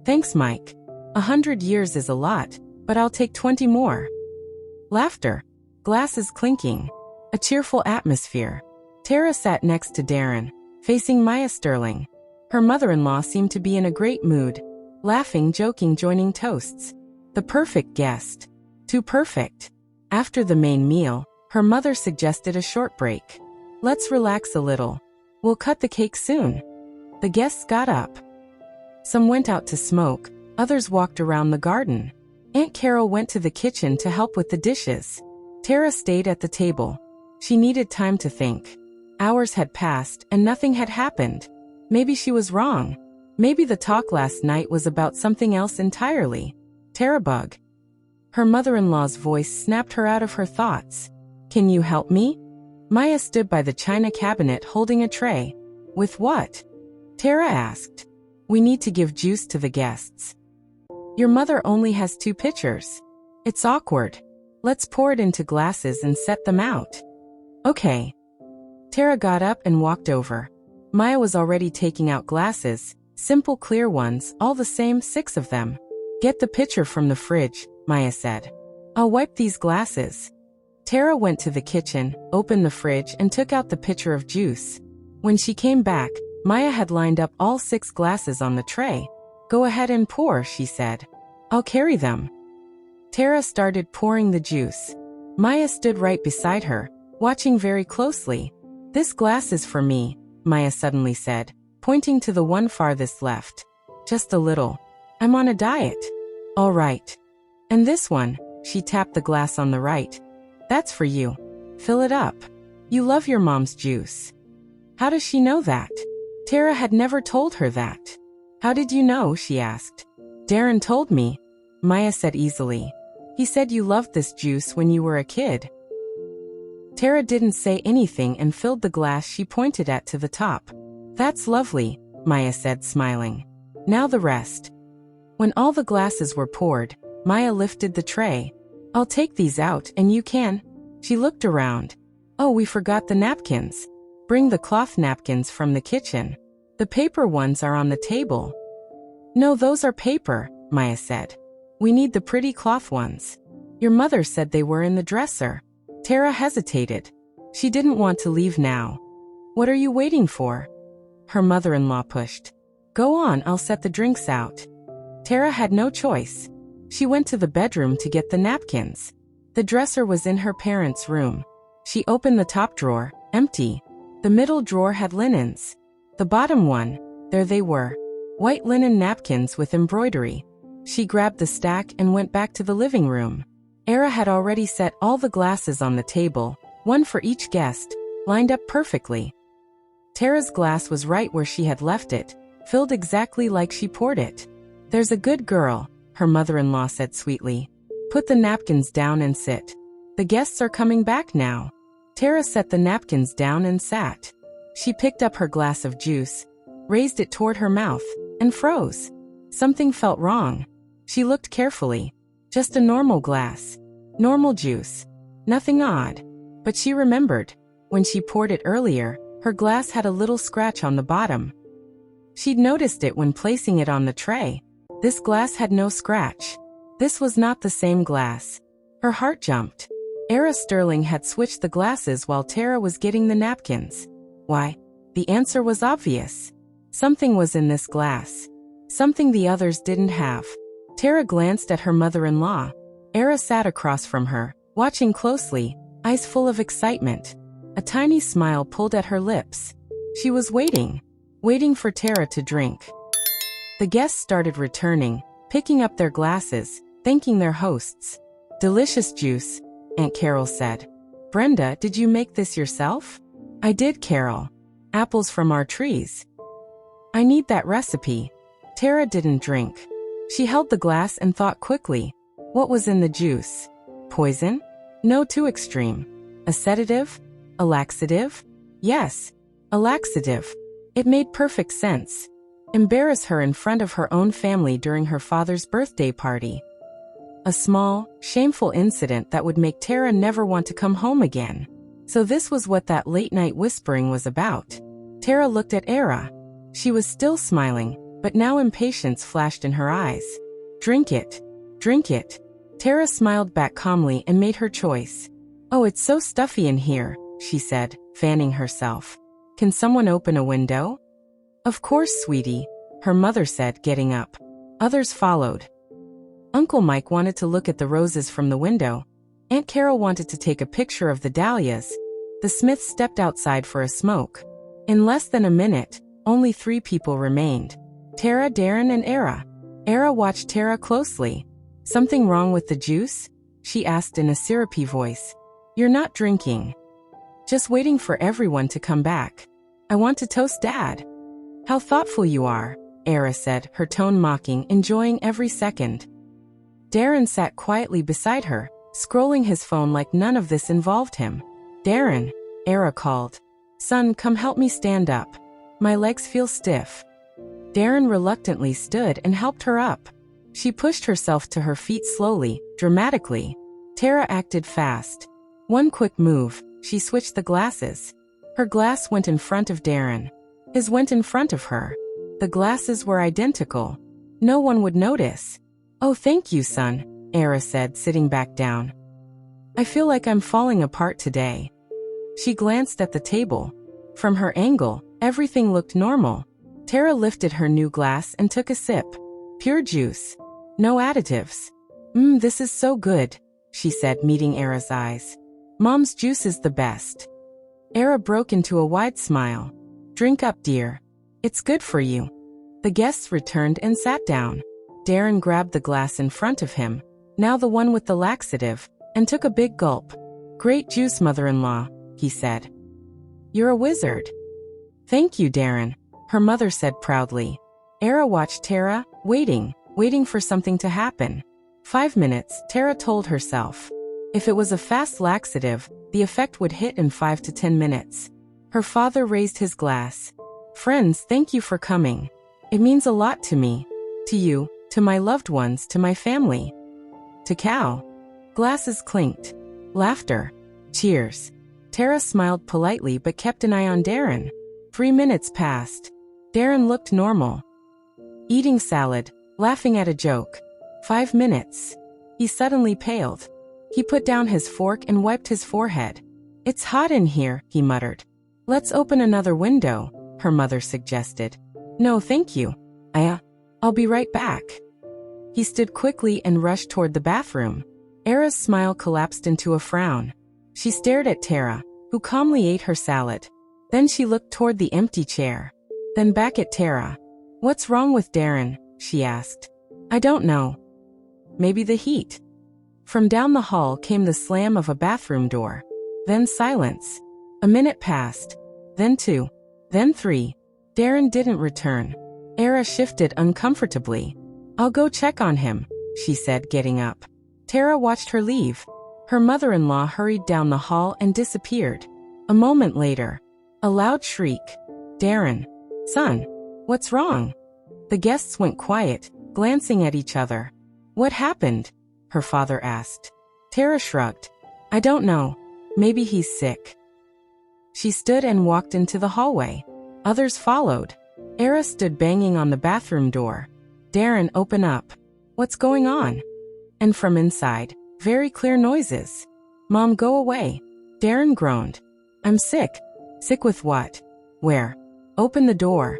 "Thanks, Mike. 100 years is a lot, but I'll take 20 more." Laughter. Glasses clinking. A cheerful atmosphere. Tara sat next to Darren, facing Maya Sterling. Her mother-in-law seemed to be in a great mood, laughing, joking, joining toasts. The perfect guest. Too perfect. After the main meal, her mother suggested a short break. "Let's relax a little. We'll cut the cake soon." The guests got up. Some went out to smoke, others walked around the garden. Aunt Carol went to the kitchen to help with the dishes. Tara stayed at the table. She needed time to think. Hours had passed and nothing had happened. Maybe she was wrong. Maybe the talk last night was about something else entirely. Tara bug. Her mother-in-law's voice snapped her out of her thoughts. "Can you help me?" Maya stood by the china cabinet holding a tray. "With what?" Tara asked. "We need to give juice to the guests. Your mother only has 2 pitchers. It's awkward. Let's pour it into glasses and set them out." "Okay." Tara got up and walked over. Maya was already taking out glasses, simple clear ones, all the same, 6 of them. "Get the pitcher from the fridge," Maya said. "I'll wipe these glasses." Tara went to the kitchen, opened the fridge and took out the pitcher of juice. When she came back, Maya had lined up all 6 glasses on the tray. "Go ahead and pour," she said. "I'll carry them." Tara started pouring the juice. Maya stood right beside her, watching very closely. "This glass is for me," Maya suddenly said, pointing to the one farthest left. "Just a little. I'm on a diet." "All right. And this one," she tapped the glass on the right. "That's for you. Fill it up. You love your mom's juice." How does she know that? Tara had never told her that. "How did you know?" she asked. "Darren told me," Maya said easily. "He said you loved this juice when you were a kid." Tara didn't say anything and filled the glass she pointed at to the top. "That's lovely," Maya said, smiling. "Now the rest." When all the glasses were poured, Maya lifted the tray. "I'll take these out and you can." She looked around. "Oh, we forgot the napkins. Bring the cloth napkins from the kitchen. The paper ones are on the table." "No, those are paper," Maya said. "We need the pretty cloth ones. Your mother said they were in the dresser." Tara hesitated. She didn't want to leave now. "What are you waiting for?" Her mother-in-law pushed. "Go on, I'll set the drinks out." Tara had no choice. She went to the bedroom to get the napkins. The dresser was in her parents' room. She opened the top drawer, empty. The middle drawer had linens. The bottom one, there they were. White linen napkins with embroidery. She grabbed the stack and went back to the living room. Era had already set all the glasses on the table, one for each guest, lined up perfectly. Tara's glass was right where she had left it, filled exactly like she poured it. "There's a good girl," her mother-in-law said sweetly. "Put the napkins down and sit. The guests are coming back now." Tara set the napkins down and sat. She picked up her glass of juice, raised it toward her mouth, and froze. Something felt wrong. She looked carefully. Just a normal glass. Normal juice. Nothing odd. But she remembered. When she poured it earlier, her glass had a little scratch on the bottom. She'd noticed it when placing it on the tray. This glass had no scratch. This was not the same glass. Her heart jumped. Era Sterling had switched the glasses while Tara was getting the napkins. Why? The answer was obvious. Something was in this glass. Something the others didn't have. Tara glanced at her mother-in-law. Era sat across from her, watching closely, eyes full of excitement. A tiny smile pulled at her lips. She was waiting for Tara to drink. The guests started returning, picking up their glasses, thanking their hosts. "Delicious juice," Aunt Carol said. "Brenda, did you make this yourself?" "I did, Carol. Apples from our trees." "I need that recipe." Tara didn't drink. She held the glass and thought quickly. What was in the juice? Poison? No, too extreme. A sedative? A laxative? Yes, a laxative. It made perfect sense. Embarrass her in front of her own family during her father's birthday party. A small, shameful incident that would make Tara never want to come home again. So this was what that late-night whispering was about. Tara looked at Era. She was still smiling, but now impatience flashed in her eyes. "Drink it. Drink it." Tara smiled back calmly and made her choice. "Oh, it's so stuffy in here," she said, fanning herself. "Can someone open a window?" "Of course, sweetie," her mother said, getting up. Others followed. Uncle Mike wanted to look at the roses from the window. Aunt Carol wanted to take a picture of the dahlias. The Smiths stepped outside for a smoke. In less than a minute, only 3 people remained. Tara, Darren, and Era. Era watched Tara closely. "Something wrong with the juice?" she asked in a syrupy voice. "You're not drinking." "Just waiting for everyone to come back. I want to toast Dad." "How thoughtful you are," Era said, her tone mocking, enjoying every second. Darren sat quietly beside her, scrolling his phone like none of this involved him. "Darren," Era called. "Son, come help me stand up. My legs feel stiff." Darren reluctantly stood and helped her up. She pushed herself to her feet slowly, dramatically. Tara acted fast. One quick move, she switched the glasses. Her glass went in front of Darren. His went in front of her. The glasses were identical. No one would notice. "Oh, thank you, son," Era said, sitting back down. "I feel like I'm falling apart today." She glanced at the table. From her angle, everything looked normal. Tara lifted her new glass and took a sip. Pure juice. No additives. This is so good," she said, meeting Era's eyes. "Mom's juice is the best." Era broke into a wide smile. "Drink up, dear. It's good for you." The guests returned and sat down. Darren grabbed the glass in front of him, now the one with the laxative, and took a big gulp. "Great juice, mother-in-law," he said. "You're a wizard." "Thank you, Darren," her mother said proudly. Era watched Tara, waiting for something to happen. 5 minutes, Tara told herself. If it was a fast laxative, the effect would hit in 5 to 10 minutes. Her father raised his glass. "Friends, thank you for coming. It means a lot to me. To you, to my loved ones, to my family." To Cal. Glasses clinked. Laughter. Cheers. Tara smiled politely but kept an eye on Darren. 3 minutes passed. Darren looked normal. Eating salad, laughing at a joke. 5 minutes. He suddenly paled. He put down his fork and wiped his forehead. "It's hot in here," he muttered. "Let's open another window," her mother suggested. "No, thank you. I'll be right back." He stood quickly and rushed toward the bathroom. Era's smile collapsed into a frown. She stared at Tara, who calmly ate her salad. Then she looked toward the empty chair. Then back at Tara. "What's wrong with Darren?" she asked. "I don't know. Maybe the heat." From down the hall came the slam of a bathroom door. Then silence. A minute passed. Then 2. Then 3. Darren didn't return. Era shifted uncomfortably. "I'll go check on him," she said, getting up. Tara watched her leave. Her mother-in-law hurried down the hall and disappeared. A moment later. A loud shriek. "Darren. Son. What's wrong?" The guests went quiet, glancing at each other. "What happened?" her father asked. Tara shrugged. "I don't know. Maybe he's sick." She stood and walked into the hallway. Others followed. Era stood banging on the bathroom door. "Darren, open up. What's going on?" And from inside, very clear noises. "Mom, go away." Darren groaned. "I'm sick." "Sick with what?" "Where?" "Open the door."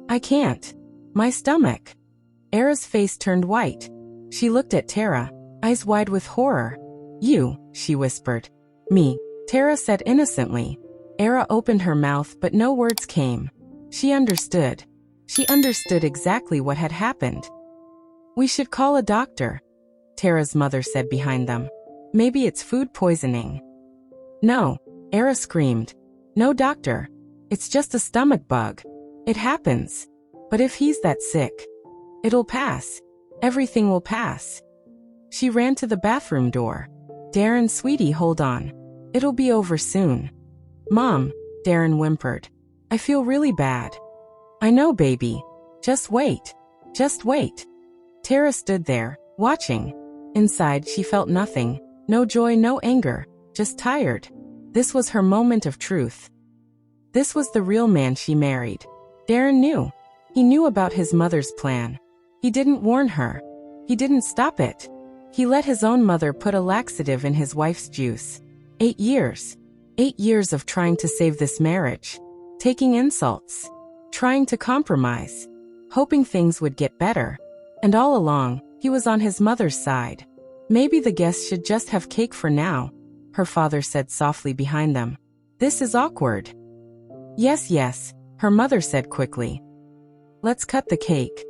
"I can't. My stomach." Era's face turned white. She looked at Tara, eyes wide with horror. "You," she whispered. Me, Tara said innocently. Era opened her mouth but no words came. She understood. She understood exactly what had happened. We should call a doctor, Tara's mother said behind them. Maybe it's food poisoning. No, Era screamed. No doctor. It's just a stomach bug. It happens. But if he's that sick, it'll pass. Everything will pass. She ran to the bathroom door. Darren, sweetie, hold on. It'll be over soon. Mom, Darren whimpered. I feel really bad. I know, baby. Just wait. Just wait. Tara stood there, watching. Inside, she felt nothing. No joy, no anger. Just tired. This was her moment of truth. This was the real man she married. Darren knew. He knew about his mother's plan. He didn't warn her. He didn't stop it. He let his own mother put a laxative in his wife's juice. 8 years. 8 years of trying to save this marriage. Taking insults. Trying to compromise. Hoping things would get better. And all along, he was on his mother's side. Maybe the guests should just have cake for now, her father said softly behind them. This is awkward. Yes, yes, her mother said quickly. Let's cut the cake.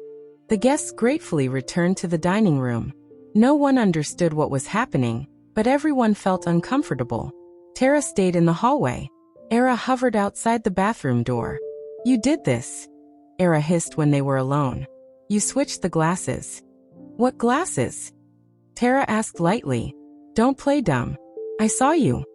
The guests gratefully returned to the dining room. No one understood what was happening, but everyone felt uncomfortable. Tara stayed in the hallway. Era hovered outside the bathroom door. You did this, Era hissed when they were alone. You switched the glasses. What glasses? Tara asked lightly. Don't play dumb. I saw you.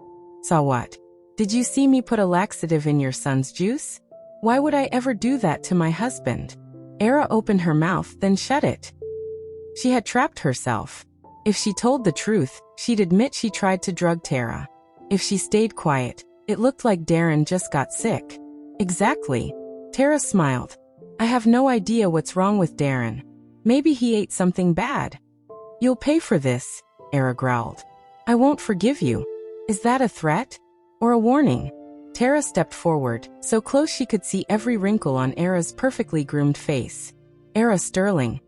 Saw what? Did you see me put a laxative in your son's juice? Why would I ever do that to my husband? Era opened her mouth, then shut it. She had trapped herself. If she told the truth, she'd admit she tried to drug Tara. If she stayed quiet, it looked like Darren just got sick. Exactly. Tara smiled. I have no idea what's wrong with Darren. Maybe he ate something bad. You'll pay for this, Era growled. I won't forgive you. Is that a threat? Or a warning? Tara stepped forward, so close she could see every wrinkle on Era's perfectly groomed face. Era Sterling.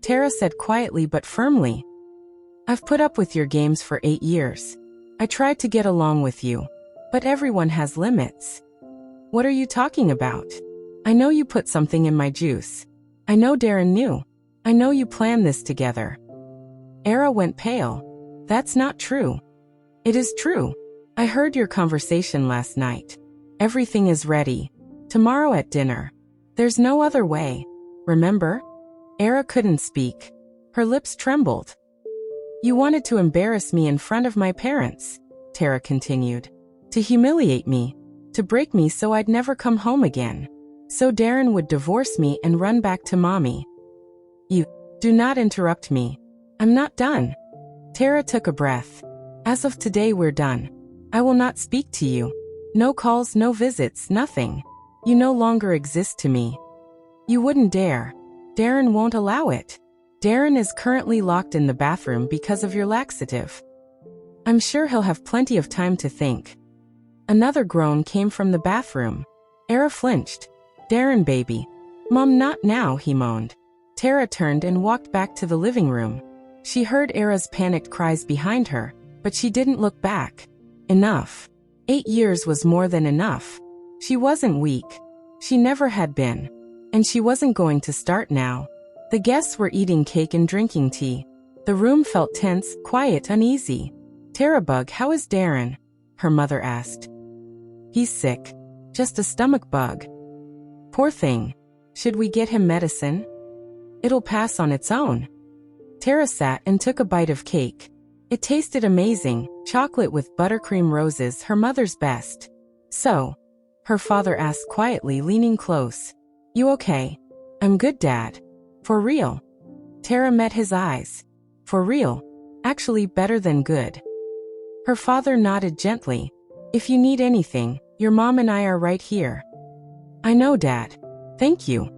Tara said quietly but firmly. I've put up with your games for 8 years. I tried to get along with you. But everyone has limits. What are you talking about? I know you put something in my juice. I know Darren knew. I know you planned this together. Era went pale. That's not true. It is true. I heard your conversation last night. Everything is ready. Tomorrow at dinner. There's no other way. Remember? Era couldn't speak. Her lips trembled. You wanted to embarrass me in front of my parents, Tara continued. To humiliate me. To break me so I'd never come home again. So Darren would divorce me and run back to mommy. You, do not interrupt me. I'm not done. Tara took a breath. As of today, we're done. I will not speak to you. No calls, no visits, nothing. You no longer exist to me. You wouldn't dare. Darren won't allow it. Darren is currently locked in the bathroom because of your laxative. I'm sure he'll have plenty of time to think. Another groan came from the bathroom. Era flinched. Darren, baby. Mom, not now, he moaned. Tara turned and walked back to the living room. She heard Era's panicked cries behind her, but she didn't look back. Enough. 8 years was more than enough. She wasn't weak. She never had been. And she wasn't going to start now. The guests were eating cake and drinking tea. The room felt tense, quiet, uneasy. Terabug, how is Darren? Her mother asked. He's sick. Just a stomach bug. Poor thing. Should we get him medicine? It'll pass on its own. Tara sat and took a bite of cake. It tasted amazing, chocolate with buttercream roses, her mother's best. So, her father asked quietly, leaning close. You okay? I'm good, Dad. For real? Tara met his eyes. For real? Actually better than good. Her father nodded gently. If you need anything, your mom and I are right here. I know, Dad. Thank you.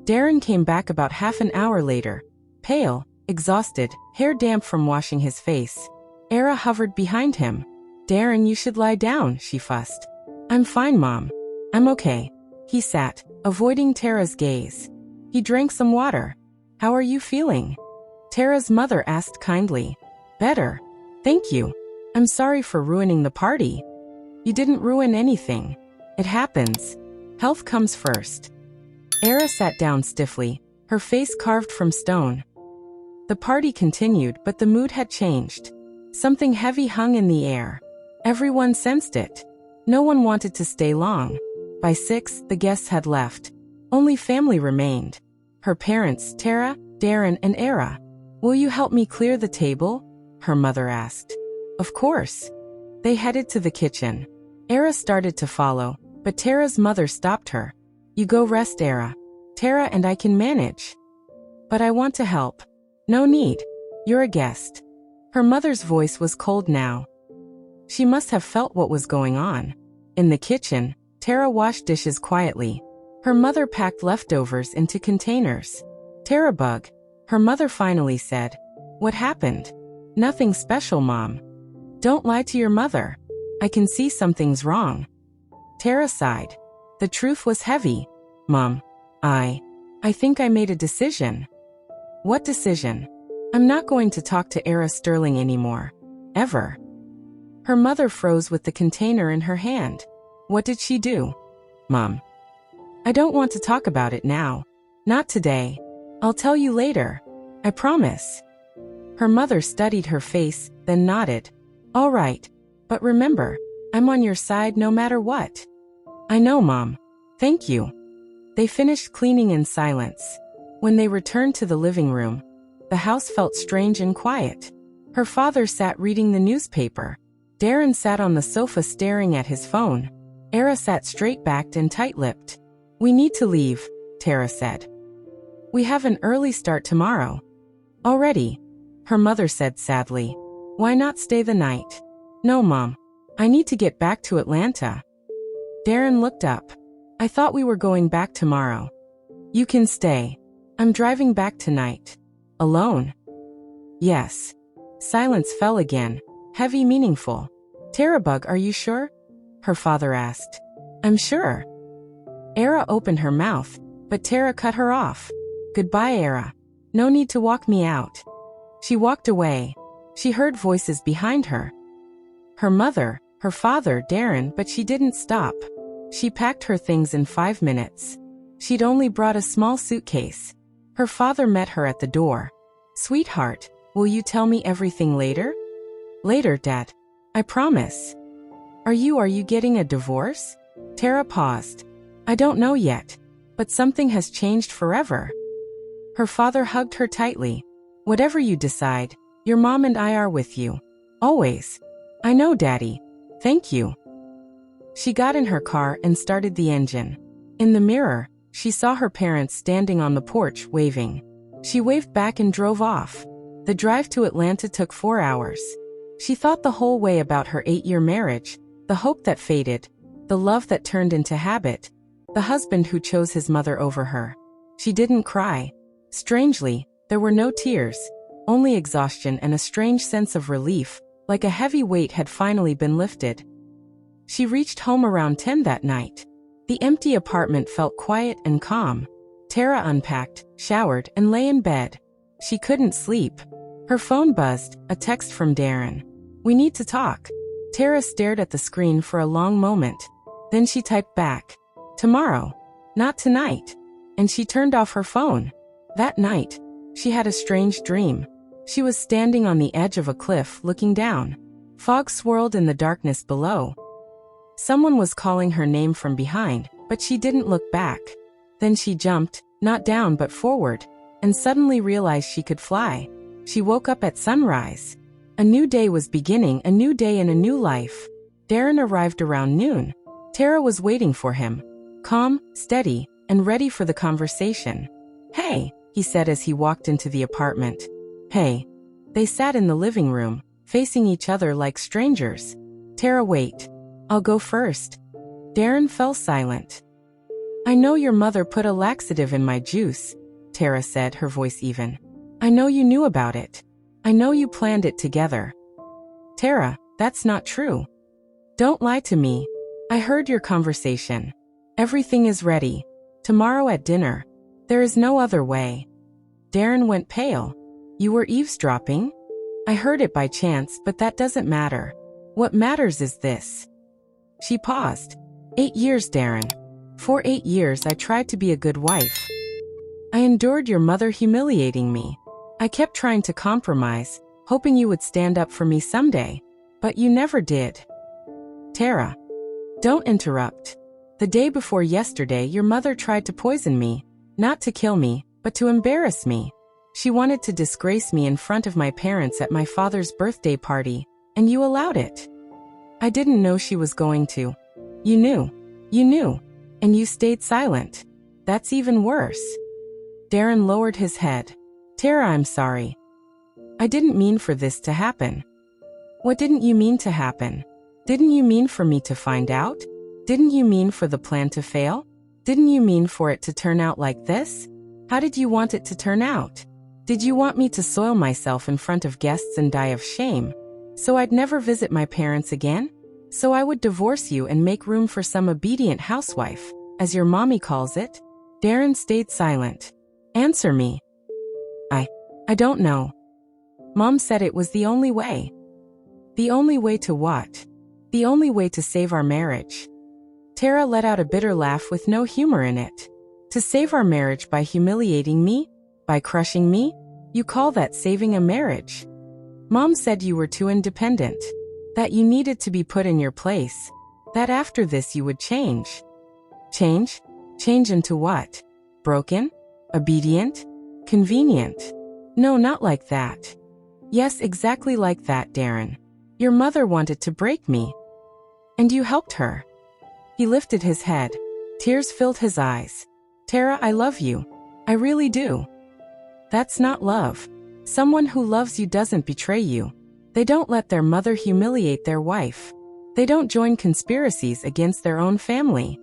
Darren came back about half an hour later. Pale, exhausted, hair damp from washing his face. Era hovered behind him. Darren, you should lie down, she fussed. I'm fine, Mom. I'm okay. He sat, avoiding Tara's gaze. He drank some water. How are you feeling? Tara's mother asked kindly. Better. Thank you. I'm sorry for ruining the party. You didn't ruin anything. It happens. Health comes first. Era sat down stiffly, her face carved from stone. The party continued, but the mood had changed. Something heavy hung in the air. Everyone sensed it. No one wanted to stay long. By 6, the guests had left. Only family remained. Her parents, Tara, Darren, and Era. Will you help me clear the table? Her mother asked. Of course. They headed to the kitchen. Era started to follow, but Tara's mother stopped her. You go rest, Era. Tara and I can manage. But I want to help. No need. You're a guest. Her mother's voice was cold now. She must have felt what was going on. In the kitchen, Tara washed dishes quietly. Her mother packed leftovers into containers. Tara bug. Her mother finally said, What happened? Nothing special, Mom. Don't lie to your mother. I can see something's wrong. Tara sighed. The truth was heavy. Mom, I think I made a decision. What decision? I'm not going to talk to Era Sterling anymore. Ever. Her mother froze with the container in her hand. What did she do? Mom. I don't want to talk about it now. Not today. I'll tell you later. I promise. Her mother studied her face, then nodded. All right. But remember, I'm on your side no matter what. I know, Mom. Thank you. They finished cleaning in silence. When they returned to the living room, the house felt strange and quiet. Her father sat reading the newspaper. Darren sat on the sofa staring at his phone. Era sat straight-backed and tight-lipped. We need to leave, Tara said. We have an early start tomorrow. Already? Her mother said sadly. Why not stay the night? No, Mom. I need to get back to Atlanta. Darren looked up. I thought we were going back tomorrow. You can stay. I'm driving back tonight. Alone? Yes. Silence fell again, heavy, meaningful. Terabug, are you sure? Her father asked. I'm sure. Era opened her mouth, but Tara cut her off. Goodbye, Era. No need to walk me out. She walked away. She heard voices behind her. Her mother, her father, Darren, but she didn't stop. She packed her things in 5 minutes. She'd only brought a small suitcase. Her father met her at the door. Sweetheart, will you tell me everything later? Later, Dad. I promise. Are you getting a divorce? Tara paused. I don't know yet, but something has changed forever. Her father hugged her tightly. Whatever you decide, your mom and I are with you. Always. I know, Daddy. Thank you. She got in her car and started the engine. In the mirror, she saw her parents standing on the porch, waving. She waved back and drove off. The drive to Atlanta took 4 hours. She thought the whole way about her 8-year marriage, the hope that faded, the love that turned into habit, the husband who chose his mother over her. She didn't cry. Strangely, there were no tears, only exhaustion and a strange sense of relief, like a heavy weight had finally been lifted. She reached home around 10 that night. The empty apartment felt quiet and calm. Tara unpacked, showered, and lay in bed. She couldn't sleep. Her phone buzzed, a text from Darren. We need to talk. Tara stared at the screen for a long moment. Then she typed back. Tomorrow. Not tonight. And she turned off her phone. That night, she had a strange dream. She was standing on the edge of a cliff looking down. Fog swirled in the darkness below. Someone was calling her name from behind, but she didn't look back. Then she jumped, not down but forward, and suddenly realized she could fly. She woke up at sunrise. A new day was beginning, a new day and a new life. Darren arrived around noon. Tara was waiting for him, calm, steady, and ready for the conversation. Hey, he said as he walked into the apartment. Hey. They sat in the living room, facing each other like strangers. Tara, wait. I'll go first. Darren fell silent. I know your mother put a laxative in my juice, Tara said, her voice even. I know you knew about it. I know you planned it together. Tara, that's not true. Don't lie to me. I heard your conversation. Everything is ready. Tomorrow at dinner. There is no other way. Darren went pale. You were eavesdropping? I heard it by chance, but that doesn't matter. What matters is this. She paused. 8 years, Darren. For 8 years I tried to be a good wife. I endured your mother humiliating me. I kept trying to compromise, hoping you would stand up for me someday. But you never did. Tara. Don't interrupt. The day before yesterday, your mother tried to poison me, not to kill me, but to embarrass me. She wanted to disgrace me in front of my parents at my father's birthday party, and you allowed it. I didn't know she was going to. You knew, and you stayed silent. That's even worse. Darren lowered his head. Tara, I'm sorry. I didn't mean for this to happen. What didn't you mean to happen? Didn't you mean for me to find out? Didn't you mean for the plan to fail? Didn't you mean for it to turn out like this? How did you want it to turn out? Did you want me to soil myself in front of guests and die of shame? So I'd never visit my parents again? So I would divorce you and make room for some obedient housewife, as your mommy calls it? Darren stayed silent. Answer me. I don't know. Mom said it was the only way. The only way to what? The only way to save our marriage. Tara let out a bitter laugh with no humor in it. To save our marriage by humiliating me? By crushing me? You call that saving a marriage? Mom said you were too independent. That you needed to be put in your place. That after this you would change. Change? Change into what? Broken? Obedient? Convenient? No, not like that. Yes, exactly like that, Darren. Your mother wanted to break me. And you helped her. He lifted his head. Tears filled his eyes. Tara, I love you. I really do. That's not love. Someone who loves you doesn't betray you. They don't let their mother humiliate their wife. They don't join conspiracies against their own family.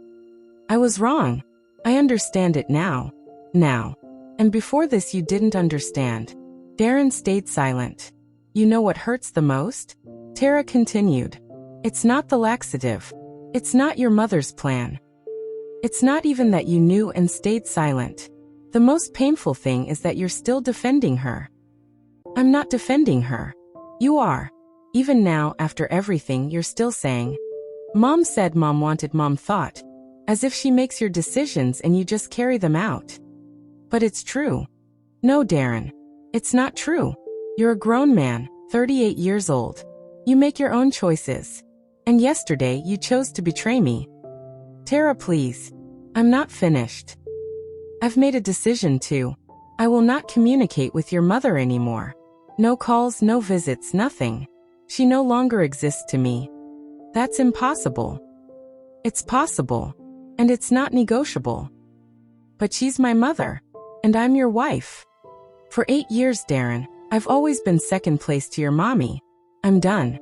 I was wrong. I understand it now. Now. And before this you didn't understand. Darren stayed silent. You know what hurts the most? Tara continued. It's not the laxative. It's not your mother's plan. It's not even that you knew and stayed silent. The most painful thing is that you're still defending her. I'm not defending her. You are. Even now, after everything, you're still saying, Mom said, Mom wanted, Mom thought. As if she makes your decisions and you just carry them out. But it's true. No, Darren. It's not true. You're a grown man, 38 years old. You make your own choices. And yesterday you chose to betray me. Tara, please. I'm not finished. I've made a decision to. I will not communicate with your mother anymore. No calls, no visits, nothing. She no longer exists to me. That's impossible. It's possible. And it's not negotiable. But she's my mother. And I'm your wife. For 8 years, Darren, I've always been second place to your mommy. I'm done.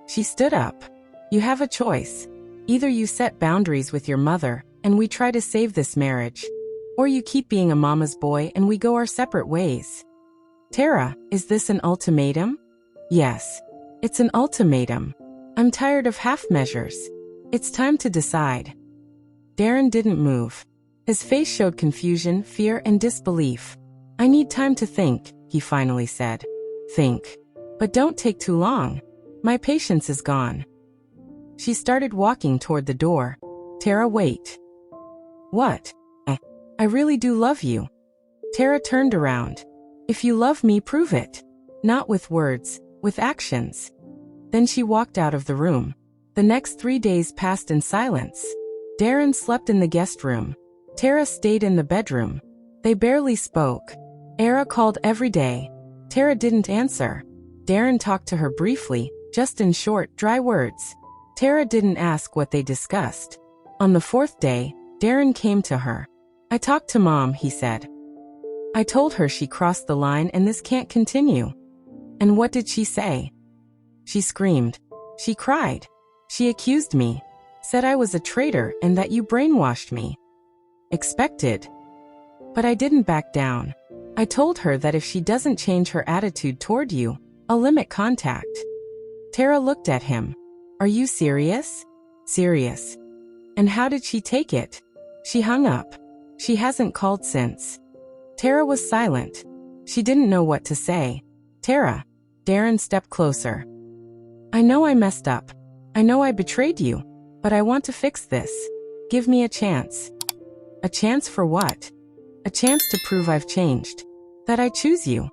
She stood up. You have a choice. Either you set boundaries with your mother, and we try to save this marriage, or you keep being a mama's boy and we go our separate ways. Tara, is this an ultimatum? Yes. It's an ultimatum. I'm tired of half measures. It's time to decide. Darren didn't move. His face showed confusion, fear, and disbelief. I need time to think, he finally said. Think. But don't take too long. My patience is gone. She started walking toward the door. Tara, wait. What? I really do love you. Tara turned around. If you love me, prove it. Not with words, with actions. Then she walked out of the room. The next 3 days passed in silence. Darren slept in the guest room. Tara stayed in the bedroom. They barely spoke. Era called every day. Tara didn't answer. Darren talked to her briefly, just in short, dry words. Tara didn't ask what they discussed. On the 4th day, Darren came to her. I talked to Mom, he said. I told her she crossed the line and this can't continue. And what did she say? She screamed. She cried. She accused me. Said I was a traitor and that you brainwashed me. Expected. But I didn't back down. I told her that if she doesn't change her attitude toward you, I'll limit contact. Tara looked at him. Are you serious? Serious. And how did she take it? She hung up. She hasn't called since. Tara was silent. She didn't know what to say. Tara. Darren stepped closer. I know I messed up. I know I betrayed you. But I want to fix this. Give me a chance. A chance for what? A chance to prove I've changed. That I choose you.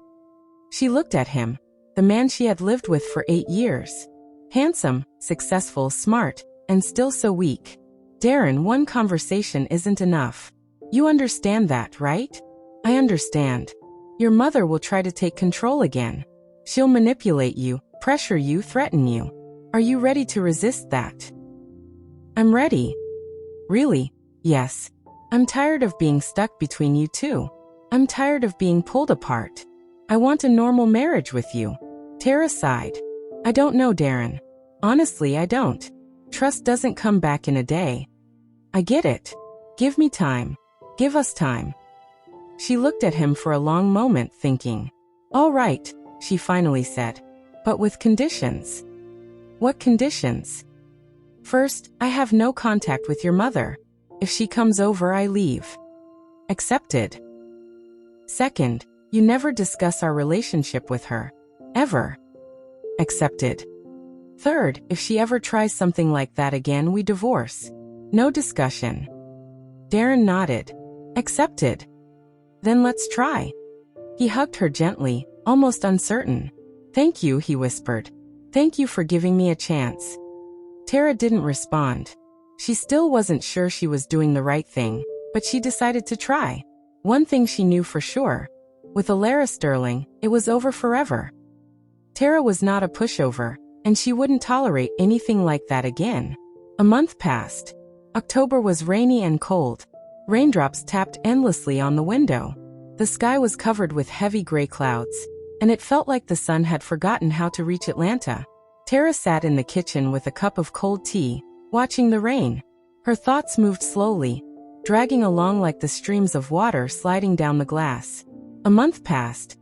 She looked at him, the man she had lived with for 8 years. Handsome, successful, smart, and still so weak. Darren, one conversation isn't enough. You understand that, right? I understand. Your mother will try to take control again. She'll manipulate you, pressure you, threaten you. Are you ready to resist that? I'm ready. Really? Yes. I'm tired of being stuck between you two. I'm tired of being pulled apart. I want a normal marriage with you. Tara sighed. I don't know, Darren. Honestly, I don't. Trust doesn't come back in a day. I get it. Give me time. Give us time. She looked at him for a long moment, thinking. All right, she finally said. But with conditions. What conditions? First, I have no contact with your mother. If she comes over, I leave. Accepted. Second, you never discuss our relationship with her. Ever. Accepted. Third, if she ever tries something like that again, we divorce. No discussion. Darren nodded. Accepted. Then let's try. He hugged her gently, almost uncertain. Thank you, he whispered. Thank you for giving me a chance. Tara didn't respond. She still wasn't sure she was doing the right thing, but she decided to try. One thing she knew for sure. With Alara Sterling, it was over forever. Tara was not a pushover, and she wouldn't tolerate anything like that again. A month passed. October was rainy and cold. Raindrops tapped endlessly on the window. The sky was covered with heavy gray clouds, and it felt like the sun had forgotten how to reach Atlanta. Tara sat in the kitchen with a cup of cold tea, watching the rain. Her thoughts moved slowly, dragging along like the streams of water sliding down the glass. A month passed.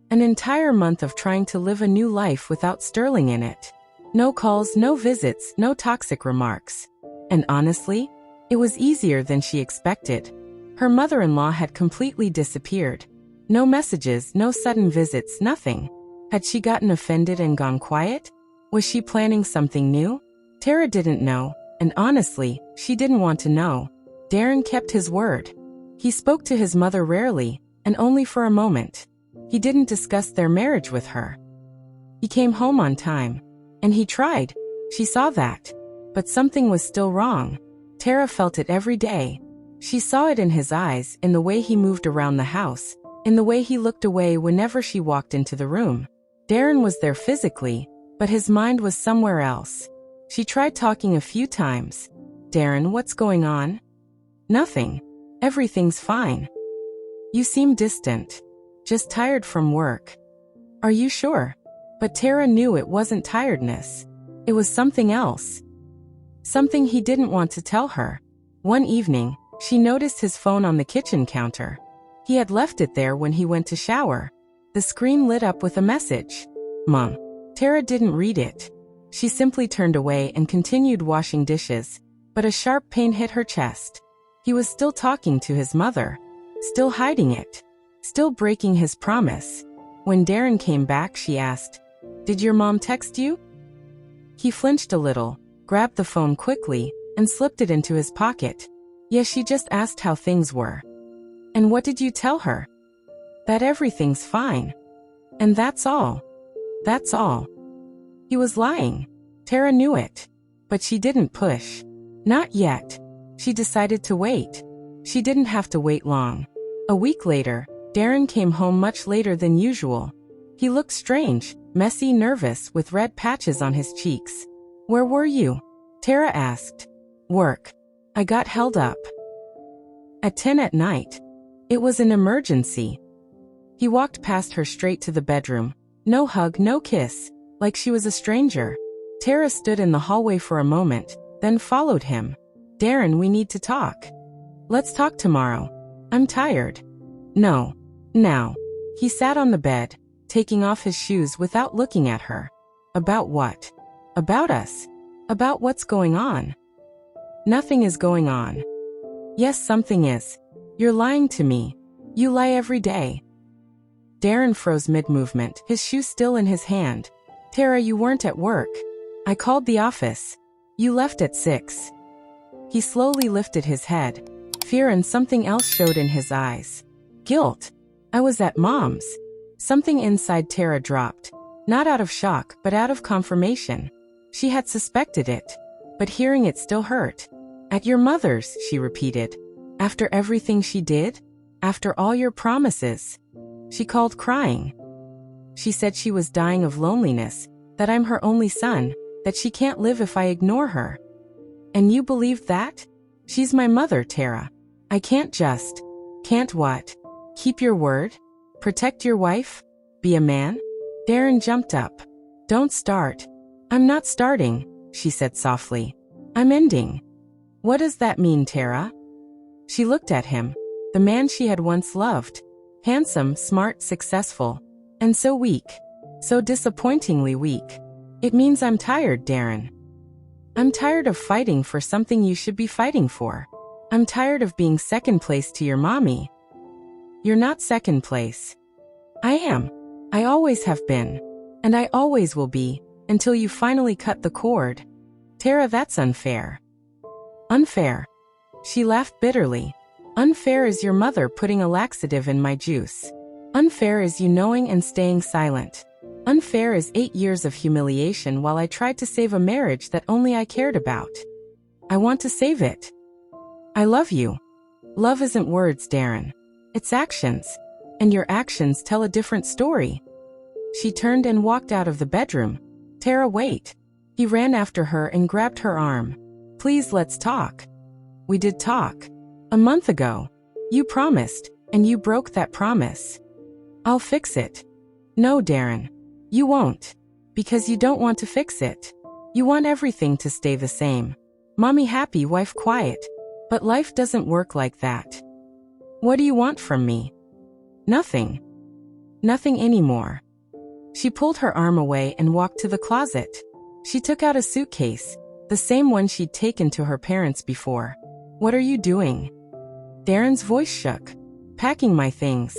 An entire month of trying to live a new life without Sterling in it. No calls, no visits, no toxic remarks. And honestly, it was easier than she expected. Her mother-in-law had completely disappeared. No messages, no sudden visits, nothing. Had she gotten offended and gone quiet? Was she planning something new? Tara didn't know, and honestly, she didn't want to know. Darren kept his word. He spoke to his mother rarely, and only for a moment. He didn't discuss their marriage with her. He came home on time. And he tried. She saw that. But something was still wrong. Tara felt it every day. She saw it in his eyes, in the way he moved around the house, in the way he looked away whenever she walked into the room. Darren was there physically, but his mind was somewhere else. She tried talking a few times. Darren, what's going on? Nothing. Everything's fine. You seem distant. Just tired from work. Are you sure? But Tara knew it wasn't tiredness. It was something else. Something he didn't want to tell her. One evening, she noticed his phone on the kitchen counter. He had left it there when he went to shower. The screen lit up with a message. Mom. Tara didn't read it. She simply turned away and continued washing dishes, but a sharp pain hit her chest. He was still talking to his mother. Still hiding it. Still breaking his promise. When Darren came back, she asked, "Did your mom text you?" He flinched a little, grabbed the phone quickly, and slipped it into his pocket. Yes, she just asked how things were. And what did you tell her? That everything's fine. And that's all. That's all. He was lying. Tara knew it. But she didn't push. Not yet. She decided to wait. She didn't have to wait long. A week later, Darren came home much later than usual. He looked strange, messy, nervous, with red patches on his cheeks. Where were you? Tara asked. Work. I got held up. At 10 at night. It was an emergency. He walked past her straight to the bedroom. No hug, no kiss, like she was a stranger. Tara stood in the hallway for a moment, then followed him. Darren, we need to talk. Let's talk tomorrow. I'm tired. No. Now. He sat on the bed, taking off his shoes without looking at her. About what? About us. About what's going on. Nothing is going on. Yes, something is. You're lying to me. You lie every day. Darren froze mid-movement, his shoe still in his hand. Tara, you weren't at work. I called the office. You left at 6. He slowly lifted his head. Fear and something else showed in his eyes. Guilt. I was at Mom's. Something inside Tara dropped. Not out of shock, but out of confirmation. She had suspected it, but hearing it still hurt. At your mother's, she repeated. After everything she did? After all your promises? She called crying. She said she was dying of loneliness, that I'm her only son, that she can't live if I ignore her. And you believed that? She's my mother, Tara. I can't just. Can't what? Keep your word? Protect your wife? Be a man? Darren jumped up. Don't start. I'm not starting, she said softly. I'm ending. What does that mean, Tara? She looked at him, the man she had once loved. Handsome, smart, successful. And so weak. So disappointingly weak. It means I'm tired, Darren. I'm tired of fighting for something you should be fighting for. I'm tired of being second place to your mommy. You're not second place. I am. I always have been. And I always will be, until you finally cut the cord. Tara, that's unfair. Unfair. She laughed bitterly. Unfair is your mother putting a laxative in my juice. Unfair is you knowing and staying silent. Unfair is 8 years of humiliation while I tried to save a marriage that only I cared about. I want to save it. I love you. Love isn't words, Darren. It's actions. And your actions tell a different story. She turned and walked out of the bedroom. Tara, wait. He ran after her and grabbed her arm. Please, let's talk. We did talk. A month ago. You promised, and you broke that promise. I'll fix it. No, Darren. You won't. Because you don't want to fix it. You want everything to stay the same. Mommy happy, wife quiet. But life doesn't work like that. What do you want from me? Nothing. Nothing anymore. She pulled her arm away and walked to the closet. She took out a suitcase, the same one she'd taken to her parents before. What are you doing? Darren's voice shook. Packing my things.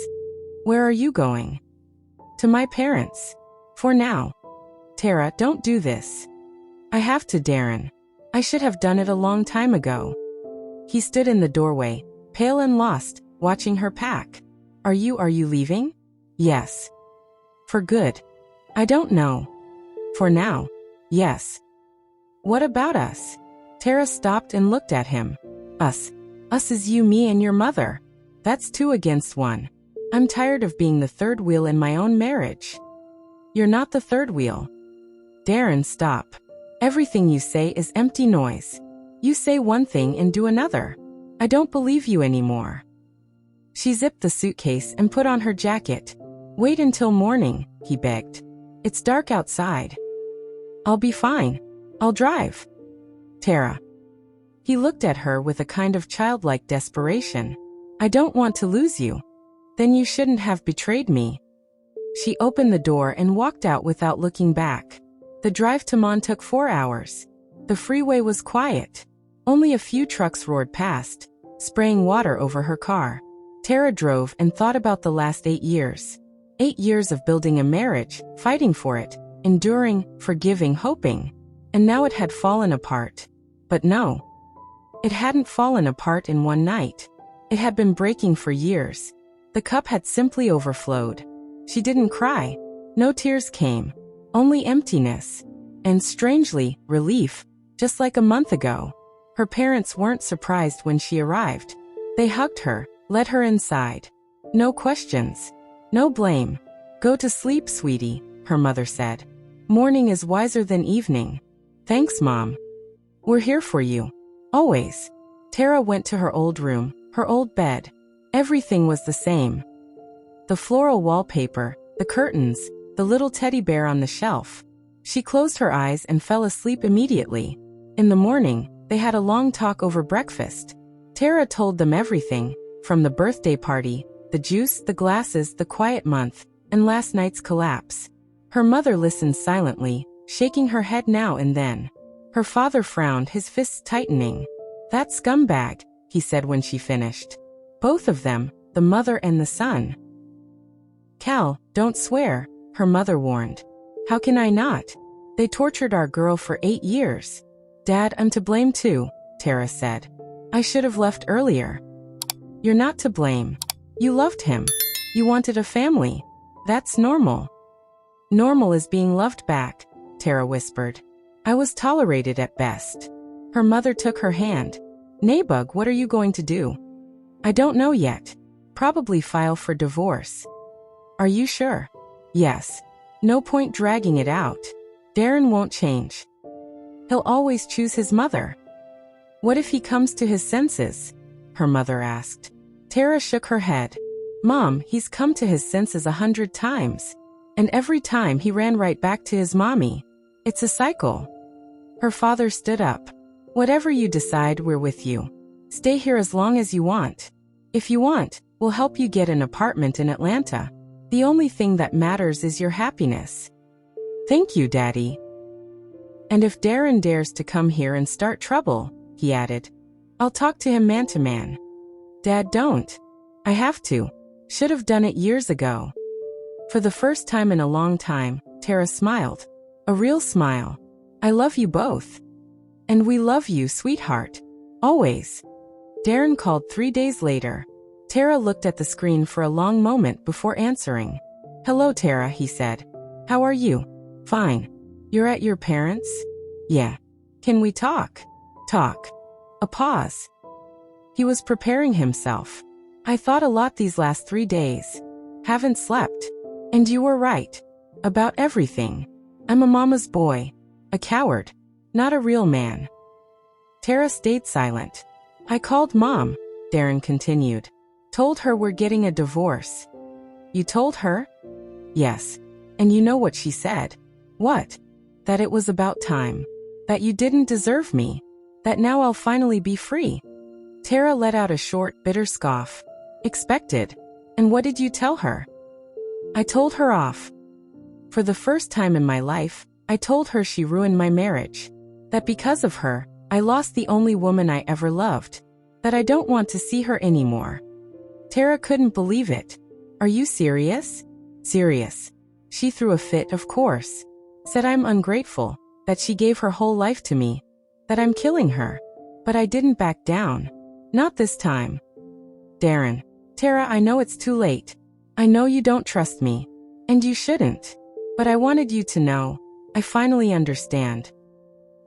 Where are you going? To my parents. For now. Tara, don't do this. I have to, Darren. I should have done it a long time ago. He stood in the doorway, pale and lost, watching her pack. Are you leaving? Yes. For good. I don't know. For now. Yes. What about us? Tara stopped and looked at him. Us. Us is you, me, and your mother. That's 2 against 1. I'm tired of being the third wheel in my own marriage. You're not the third wheel. Darren, stop. Everything you say is empty noise. You say one thing and do another. I don't believe you anymore. She zipped the suitcase and put on her jacket. Wait until morning, he begged. It's dark outside. I'll be fine. I'll drive. Tara. He looked at her with a kind of childlike desperation. I don't want to lose you. Then you shouldn't have betrayed me. She opened the door and walked out without looking back. The drive to Mon took 4 hours. The freeway was quiet. Only a few trucks roared past, spraying water over her car. Tara drove and thought about the last 8 years. 8 years of building a marriage, fighting for it, enduring, forgiving, hoping. And now it had fallen apart. But no. It hadn't fallen apart in one night. It had been breaking for years. The cup had simply overflowed. She didn't cry. No tears came. Only emptiness. And strangely, relief, just like a month ago. Her parents weren't surprised when she arrived. They hugged her, led her inside. No questions. No blame. Go to sleep, sweetie, her mother said. Morning is wiser than evening. Thanks, Mom. We're here for you. Always. Tara went to her old room, her old bed. Everything was the same. The floral wallpaper, the curtains, the little teddy bear on the shelf. She closed her eyes and fell asleep immediately. In the morning, they had a long talk over breakfast. Tara told them everything, from the birthday party, the juice, the glasses, the quiet month, and last night's collapse. Her mother listened silently, shaking her head now and then. Her father frowned, his fists tightening. That scumbag, he said when she finished. Both of them, the mother and the son. Cal, don't swear, her mother warned. How can I not? They tortured our girl for 8 years. Dad, I'm to blame too, Tara said. I should have left earlier. You're not to blame. You loved him. You wanted a family. That's normal. Normal is being loved back, Tara whispered. I was tolerated at best. Her mother took her hand. Nabug, what are you going to do? I don't know yet. Probably file for divorce. Are you sure? Yes. No point dragging it out. Darren won't change. He'll always choose his mother. What if he comes to his senses? Her mother asked. Tara shook her head. Mom, he's come to his senses 100 times. And every time he ran right back to his mommy. It's a cycle. Her father stood up. Whatever you decide, we're with you. Stay here as long as you want. If you want, we'll help you get an apartment in Atlanta. The only thing that matters is your happiness. Thank you, Daddy. And if Darren dares to come here and start trouble, he added, I'll talk to him man to man. Dad, don't. I have to. Should have done it years ago. For the first time in a long time, Tara smiled. A real smile. I love you both. And we love you, sweetheart. Always. Darren called 3 days later. Tara looked at the screen for a long moment before answering. Hello, Tara, he said. How are you? Fine. You're at your parents'? Yeah. Can we talk? Talk. A pause. He was preparing himself. I thought a lot these last 3 days. Haven't slept. And you were right. About everything. I'm a mama's boy. A coward. Not a real man. Tara stayed silent. I called Mom, Darren continued. Told her we're getting a divorce. You told her? Yes. And you know what she said? What? That it was about time. That you didn't deserve me. That now I'll finally be free. Tara let out a short, bitter scoff. Expected. And what did you tell her? I told her off. For the first time in my life, I told her she ruined my marriage. That because of her, I lost the only woman I ever loved. That I don't want to see her anymore. Tara couldn't believe it. Are you serious? Serious. She threw a fit, of course. Said I'm ungrateful, that she gave her whole life to me, that I'm killing her. But I didn't back down. Not this time. Darren. Tara, I know it's too late. I know you don't trust me. And you shouldn't. But I wanted you to know. I finally understand.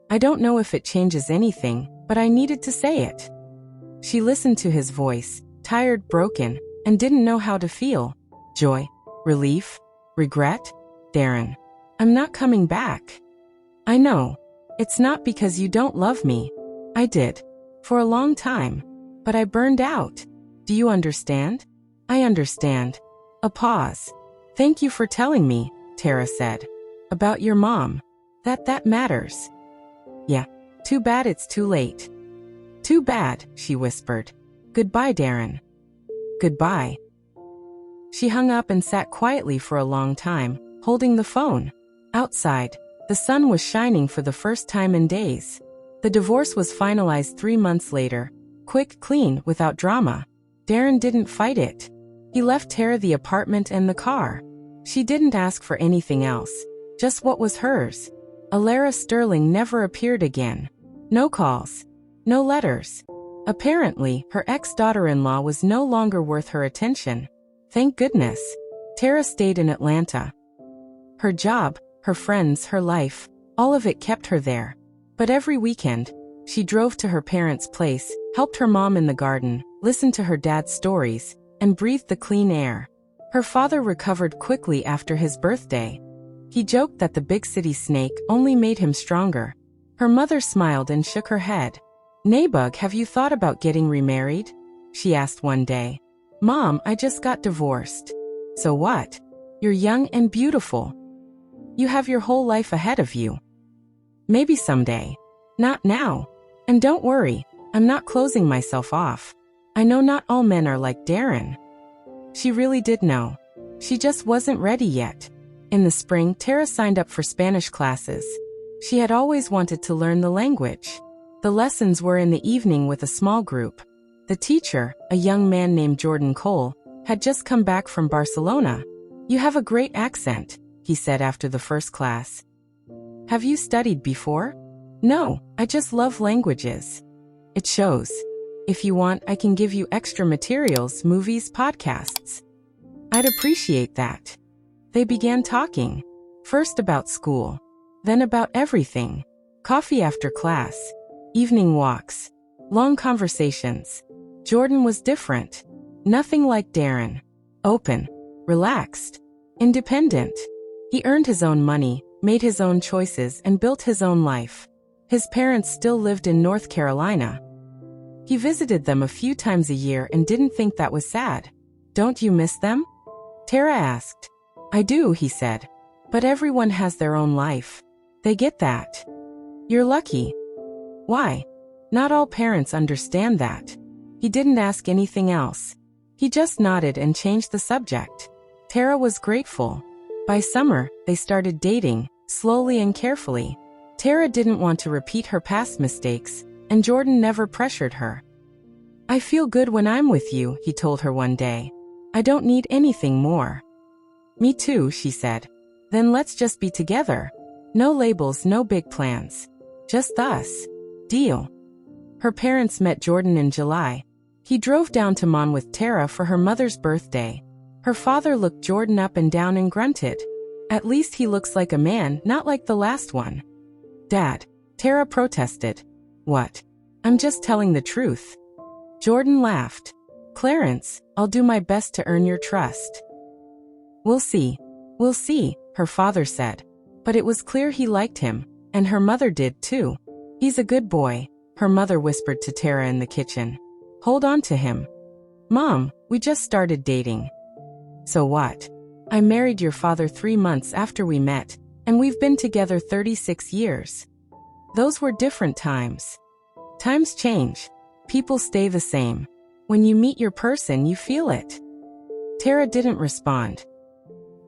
I don't know if it changes anything, but I needed to say it. She listened to his voice, tired, broken, and didn't know how to feel. Joy, relief, regret. Darren. I'm not coming back. I know. It's not because you don't love me. I did. For a long time. But I burned out. Do you understand? I understand. A pause. Thank you for telling me, Tara said. About your mom. That matters. Yeah. Too bad it's too late. Too bad, she whispered. Goodbye, Darren. Goodbye. She hung up and sat quietly for a long time, holding the phone. Outside, the sun was shining for the first time in days. The divorce was finalized 3 months later. Quick, clean, without drama. Darren didn't fight it. He left Tara the apartment and the car. She didn't ask for anything else. Just what was hers. Alara Sterling never appeared again. No calls. No letters. Apparently, her ex-daughter-in-law was no longer worth her attention. Thank goodness. Tara stayed in Atlanta. Her job, her friends, her life, all of it kept her there. But every weekend, she drove to her parents' place, helped her mom in the garden, listened to her dad's stories, and breathed the clean air. Her father recovered quickly after his birthday. He joked that the big city snake only made him stronger. Her mother smiled and shook her head. Nabug, have you thought about getting remarried? She asked one day. Mom, I just got divorced. So what? You're young and beautiful. You have your whole life ahead of you. Maybe someday. Not now. And don't worry, I'm not closing myself off. I know not all men are like Darren. She really did know. She just wasn't ready yet. In the spring, Tara signed up for Spanish classes. She had always wanted to learn the language. The lessons were in the evening with a small group. The teacher, a young man named Jordan Cole, had just come back from Barcelona. You have a great accent, he said after the first class. Have you studied before? No, I just love languages. It shows. If you want, I can give you extra materials, movies, podcasts. I'd appreciate that. They began talking. First about school. Then about everything. Coffee after class. Evening walks. Long conversations. Jordan was different. Nothing like Darren. Open. Relaxed. Independent. He earned his own money, made his own choices, and built his own life. His parents still lived in North Carolina. He visited them a few times a year and didn't think that was sad. Don't you miss them? Tara asked. I do, he said. But everyone has their own life. They get that. You're lucky. Why? Not all parents understand that. He didn't ask anything else. He just nodded and changed the subject. Tara was grateful. By summer, they started dating, slowly and carefully. Tara didn't want to repeat her past mistakes, and Jordan never pressured her. I feel good when I'm with you, he told her one day. I don't need anything more. Me too, she said. Then let's just be together. No labels, no big plans. Just us. Deal. Her parents met Jordan in July. He drove down to Mon with Tara for her mother's birthday. Her father looked Jordan up and down and grunted. At least he looks like a man, not like the last one. Dad, Tara protested. What? I'm just telling the truth. Jordan laughed. Clarence, I'll do my best to earn your trust. We'll see. We'll see, her father said. But it was clear he liked him, and her mother did too. He's a good boy, her mother whispered to Tara in the kitchen. Hold on to him. Mom, we just started dating. So what? I married your father 3 months after we met, and we've been together 36 years. Those were different times. Times change. People stay the same. When you meet your person, you feel it. Tara didn't respond.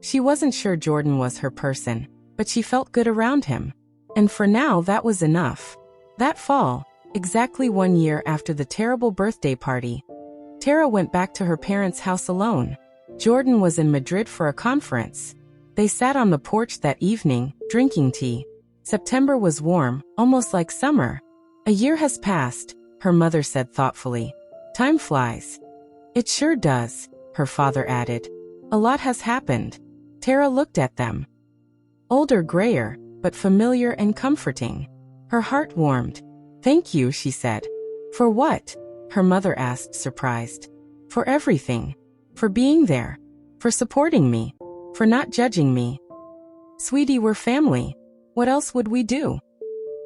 She wasn't sure Jordan was her person, but she felt good around him. And for now, that was enough. That fall, exactly 1 year after the terrible birthday party, Tara went back to her parents' house alone. Jordan was in Madrid for a conference. They sat on the porch that evening, drinking tea. September was warm, almost like summer. A year has passed, her mother said thoughtfully. Time flies. It sure does, her father added. A lot has happened. Tara looked at them. Older, grayer, but familiar and comforting. Her heart warmed. Thank you, she said. For what? Her mother asked, surprised. For everything. For being there. For supporting me. For not judging me. Sweetie, we're family. What else would we do?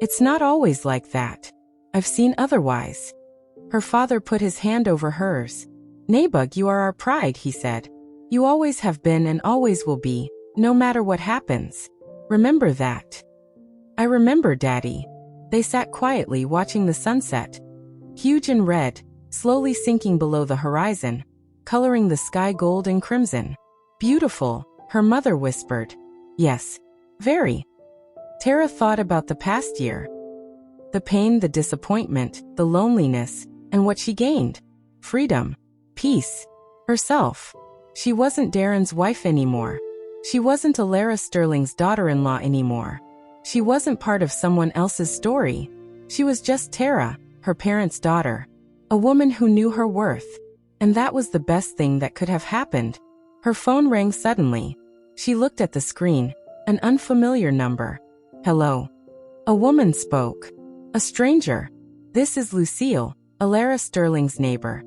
It's not always like that. I've seen otherwise. Her father put his hand over hers. Nabug, you are our pride, he said. You always have been and always will be, no matter what happens. Remember that. I remember, Daddy. They sat quietly watching the sunset. Huge and red, slowly sinking below the horizon, coloring the sky gold and crimson. Beautiful, her mother whispered. Yes, very. Tara thought about the past year. The pain, the disappointment, the loneliness, and what she gained. Freedom, peace, herself. She wasn't Darren's wife anymore. She wasn't Alara Sterling's daughter-in-law anymore. She wasn't part of someone else's story. She was just Tara, her parents' daughter. A woman who knew her worth. And that was the best thing that could have happened. Her phone rang suddenly. She looked at the screen. An unfamiliar number. Hello. A woman spoke. A stranger. This is Lucille, Alara Sterling's neighbor.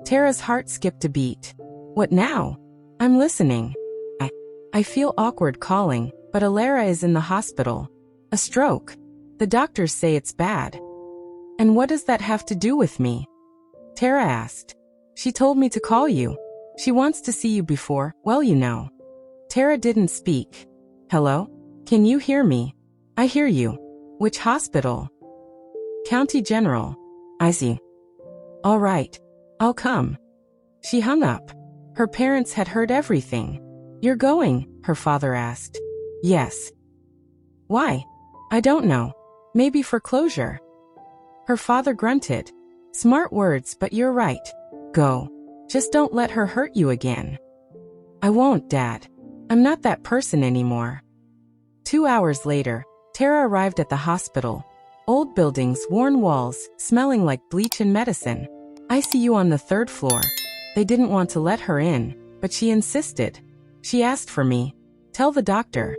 Tara's heart skipped a beat. What now? I'm listening. I feel awkward calling, but Alara is in the hospital. A stroke. The doctors say it's bad. And what does that have to do with me? Tara asked. She told me to call you. She wants to see you before, well, you know. Tara didn't speak. Hello? Can you hear me? I hear you. Which hospital? County General. I see. All right. I'll come. She hung up. Her parents had heard everything. You're going? Her father asked. Yes. Why? I don't know. Maybe for closure. Her father grunted. Smart words, but you're right. Go. Just don't let her hurt you again. I won't, Dad. I'm not that person anymore. 2 hours later, Tara arrived at the hospital. Old buildings, worn walls, smelling like bleach and medicine. ICU on the 3rd floor. They didn't want to let her in, but she insisted. She asked for me. Tell the doctor.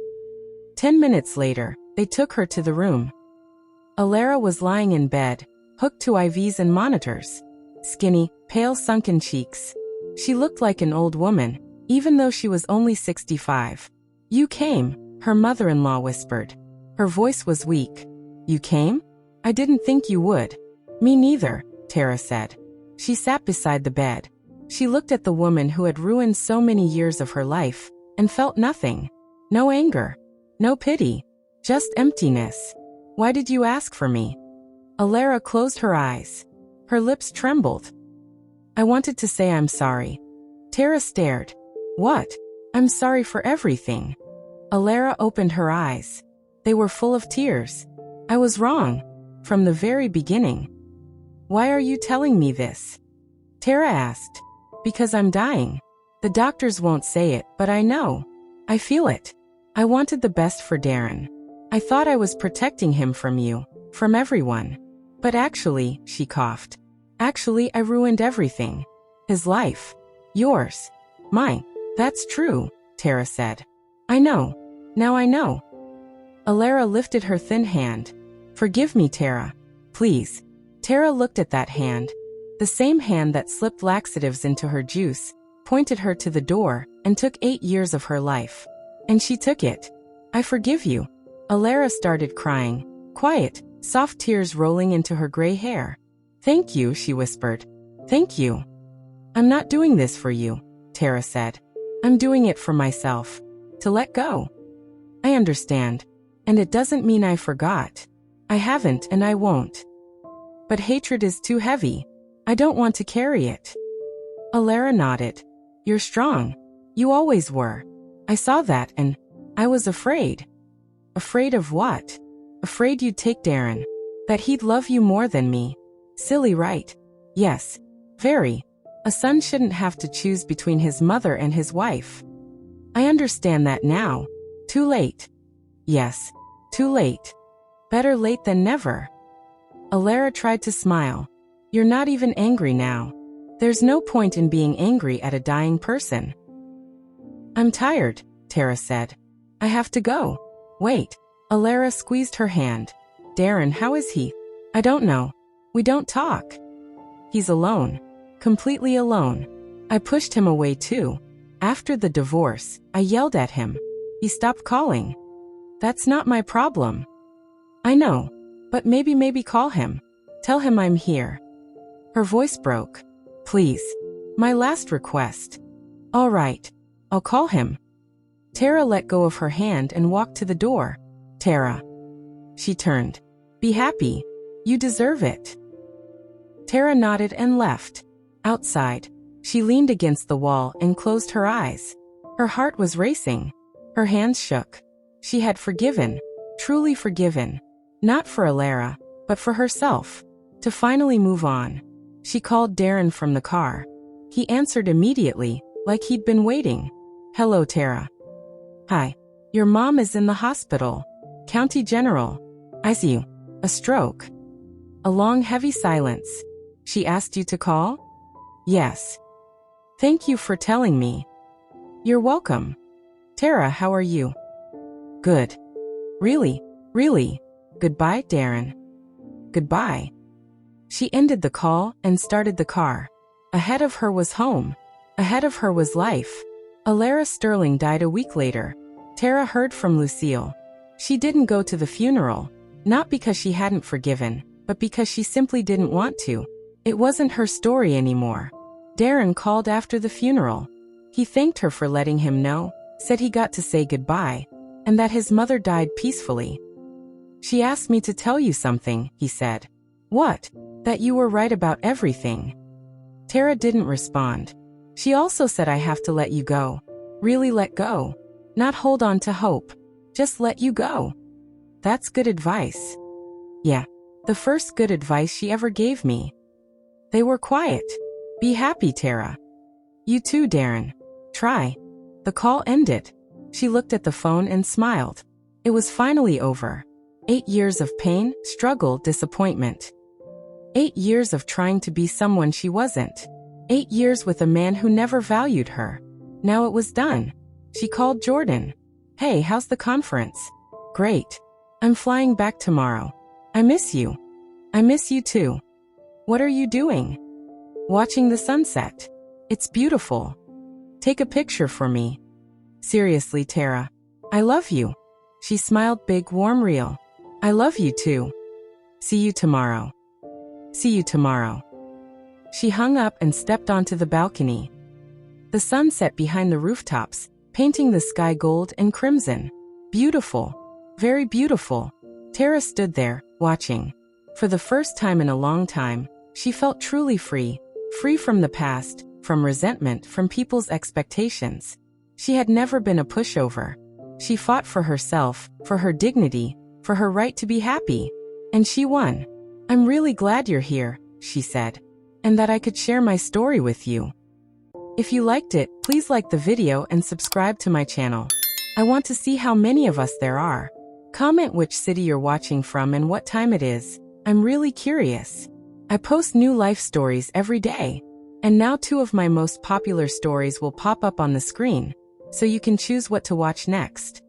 10 minutes later, they took her to the room. Alara was lying in bed, hooked to IVs and monitors. Skinny, pale, sunken cheeks. She looked like an old woman, even though she was only 65. You came, her mother-in-law whispered. Her voice was weak. You came? I didn't think you would. Me neither, Tara said. She sat beside the bed. She looked at the woman who had ruined so many years of her life, and felt nothing. No anger. No pity. Just emptiness. Why did you ask for me? Alara closed her eyes. Her lips trembled. I wanted to say I'm sorry. Tara stared. What? I'm sorry for everything. Alara opened her eyes. They were full of tears. I was wrong. From the very beginning. Why are you telling me this? Tara asked. Because I'm dying. The doctors won't say it, but I know. I feel it. I wanted the best for Darren. I thought I was protecting him from you, from everyone. But actually, she coughed. Actually, I ruined everything. His life. Yours. Mine. That's true, Tara said. I know. Now I know. Alara lifted her thin hand. Forgive me, Tara. Please. Tara looked at that hand. The same hand that slipped laxatives into her juice, pointed her to the door, and took 8 years of her life. And she took it. I forgive you. Alara started crying. Quiet, soft tears rolling into her gray hair. Thank you, she whispered. Thank you. I'm not doing this for you, Tara said. I'm doing it for myself. To let go. I understand. And it doesn't mean I forgot. I haven't and I won't. But hatred is too heavy. I don't want to carry it. Alara nodded. You're strong. You always were. I saw that and I was afraid. Afraid of what? Afraid you'd take Darren. That he'd love you more than me. Silly, right? Yes. Very. A son shouldn't have to choose between his mother and his wife. I understand that now. Too late. Yes. Too late. Better late than never. Alara tried to smile. You're not even angry now. There's no point in being angry at a dying person. I'm tired, Tara said. I have to go. Wait. Alara squeezed her hand. Darren, how is he? I don't know. We don't talk. He's alone. Completely alone. I pushed him away too. After the divorce, I yelled at him. He stopped calling. That's not my problem. I know. But maybe call him. Tell him I'm here. Her voice broke. Please. My last request. All right. I'll call him. Tara let go of her hand and walked to the door. Tara. She turned. Be happy. You deserve it. Tara nodded and left. Outside, she leaned against the wall and closed her eyes. Her heart was racing. Her hands shook. She had forgiven. Truly forgiven. Not for Alara, but for herself. To finally move on. She called Darren from the car. He answered immediately, like he'd been waiting. Hello, Tara. Hi. Your mom is in the hospital. County General. ICU. A stroke. A long, heavy silence. She asked you to call? Yes. Thank you for telling me. You're welcome. Tara, how are you? Good. Really? Goodbye, Darren. Goodbye. She ended the call and started the car. Ahead of her was home. Ahead of her was life. Alara Sterling died a week later. Tara heard from Lucille. She didn't go to the funeral, not because she hadn't forgiven, but because she simply didn't want to. It wasn't her story anymore. Darren called after the funeral. He thanked her for letting him know, said he got to say goodbye, and that his mother died peacefully. She asked me to tell you something, he said. What? That you were right about everything. Tara didn't respond. She also said I have to let you go. Really let go. Not hold on to hope. Just let you go. That's good advice. Yeah. The first good advice she ever gave me. They were quiet. Be happy, Tara. You too, Darren. Try. The call ended. She looked at the phone and smiled. It was finally over. 8 years of pain, struggle, disappointment. 8 years of trying to be someone she wasn't. 8 years with a man who never valued her. Now it was done. She called Jordan. "Hey, how's the conference?" "Great. I'm flying back tomorrow. I miss you." "I miss you too." "What are you doing?" "Watching the sunset. It's beautiful. Take a picture for me." "Seriously, Tara. I love you." She smiled big, warm, real. "I love you too. See you tomorrow." "See you tomorrow." She hung up and stepped onto the balcony. The sun set behind the rooftops, painting the sky gold and crimson. Beautiful. Very beautiful. Tara stood there, watching. For the first time in a long time, she felt truly free. Free from the past, from resentment, from people's expectations. She had never been a pushover. She fought for herself, for her dignity, for her right to be happy. And she won. "I'm really glad you're here," she said, "and that I could share my story with you." If you liked it, please like the video and subscribe to my channel. I want to see how many of us there are. Comment which city you're watching from and what time it is. I'm really curious. I post new life stories every day. And now 2 of my most popular stories will pop up on the screen, so you can choose what to watch next.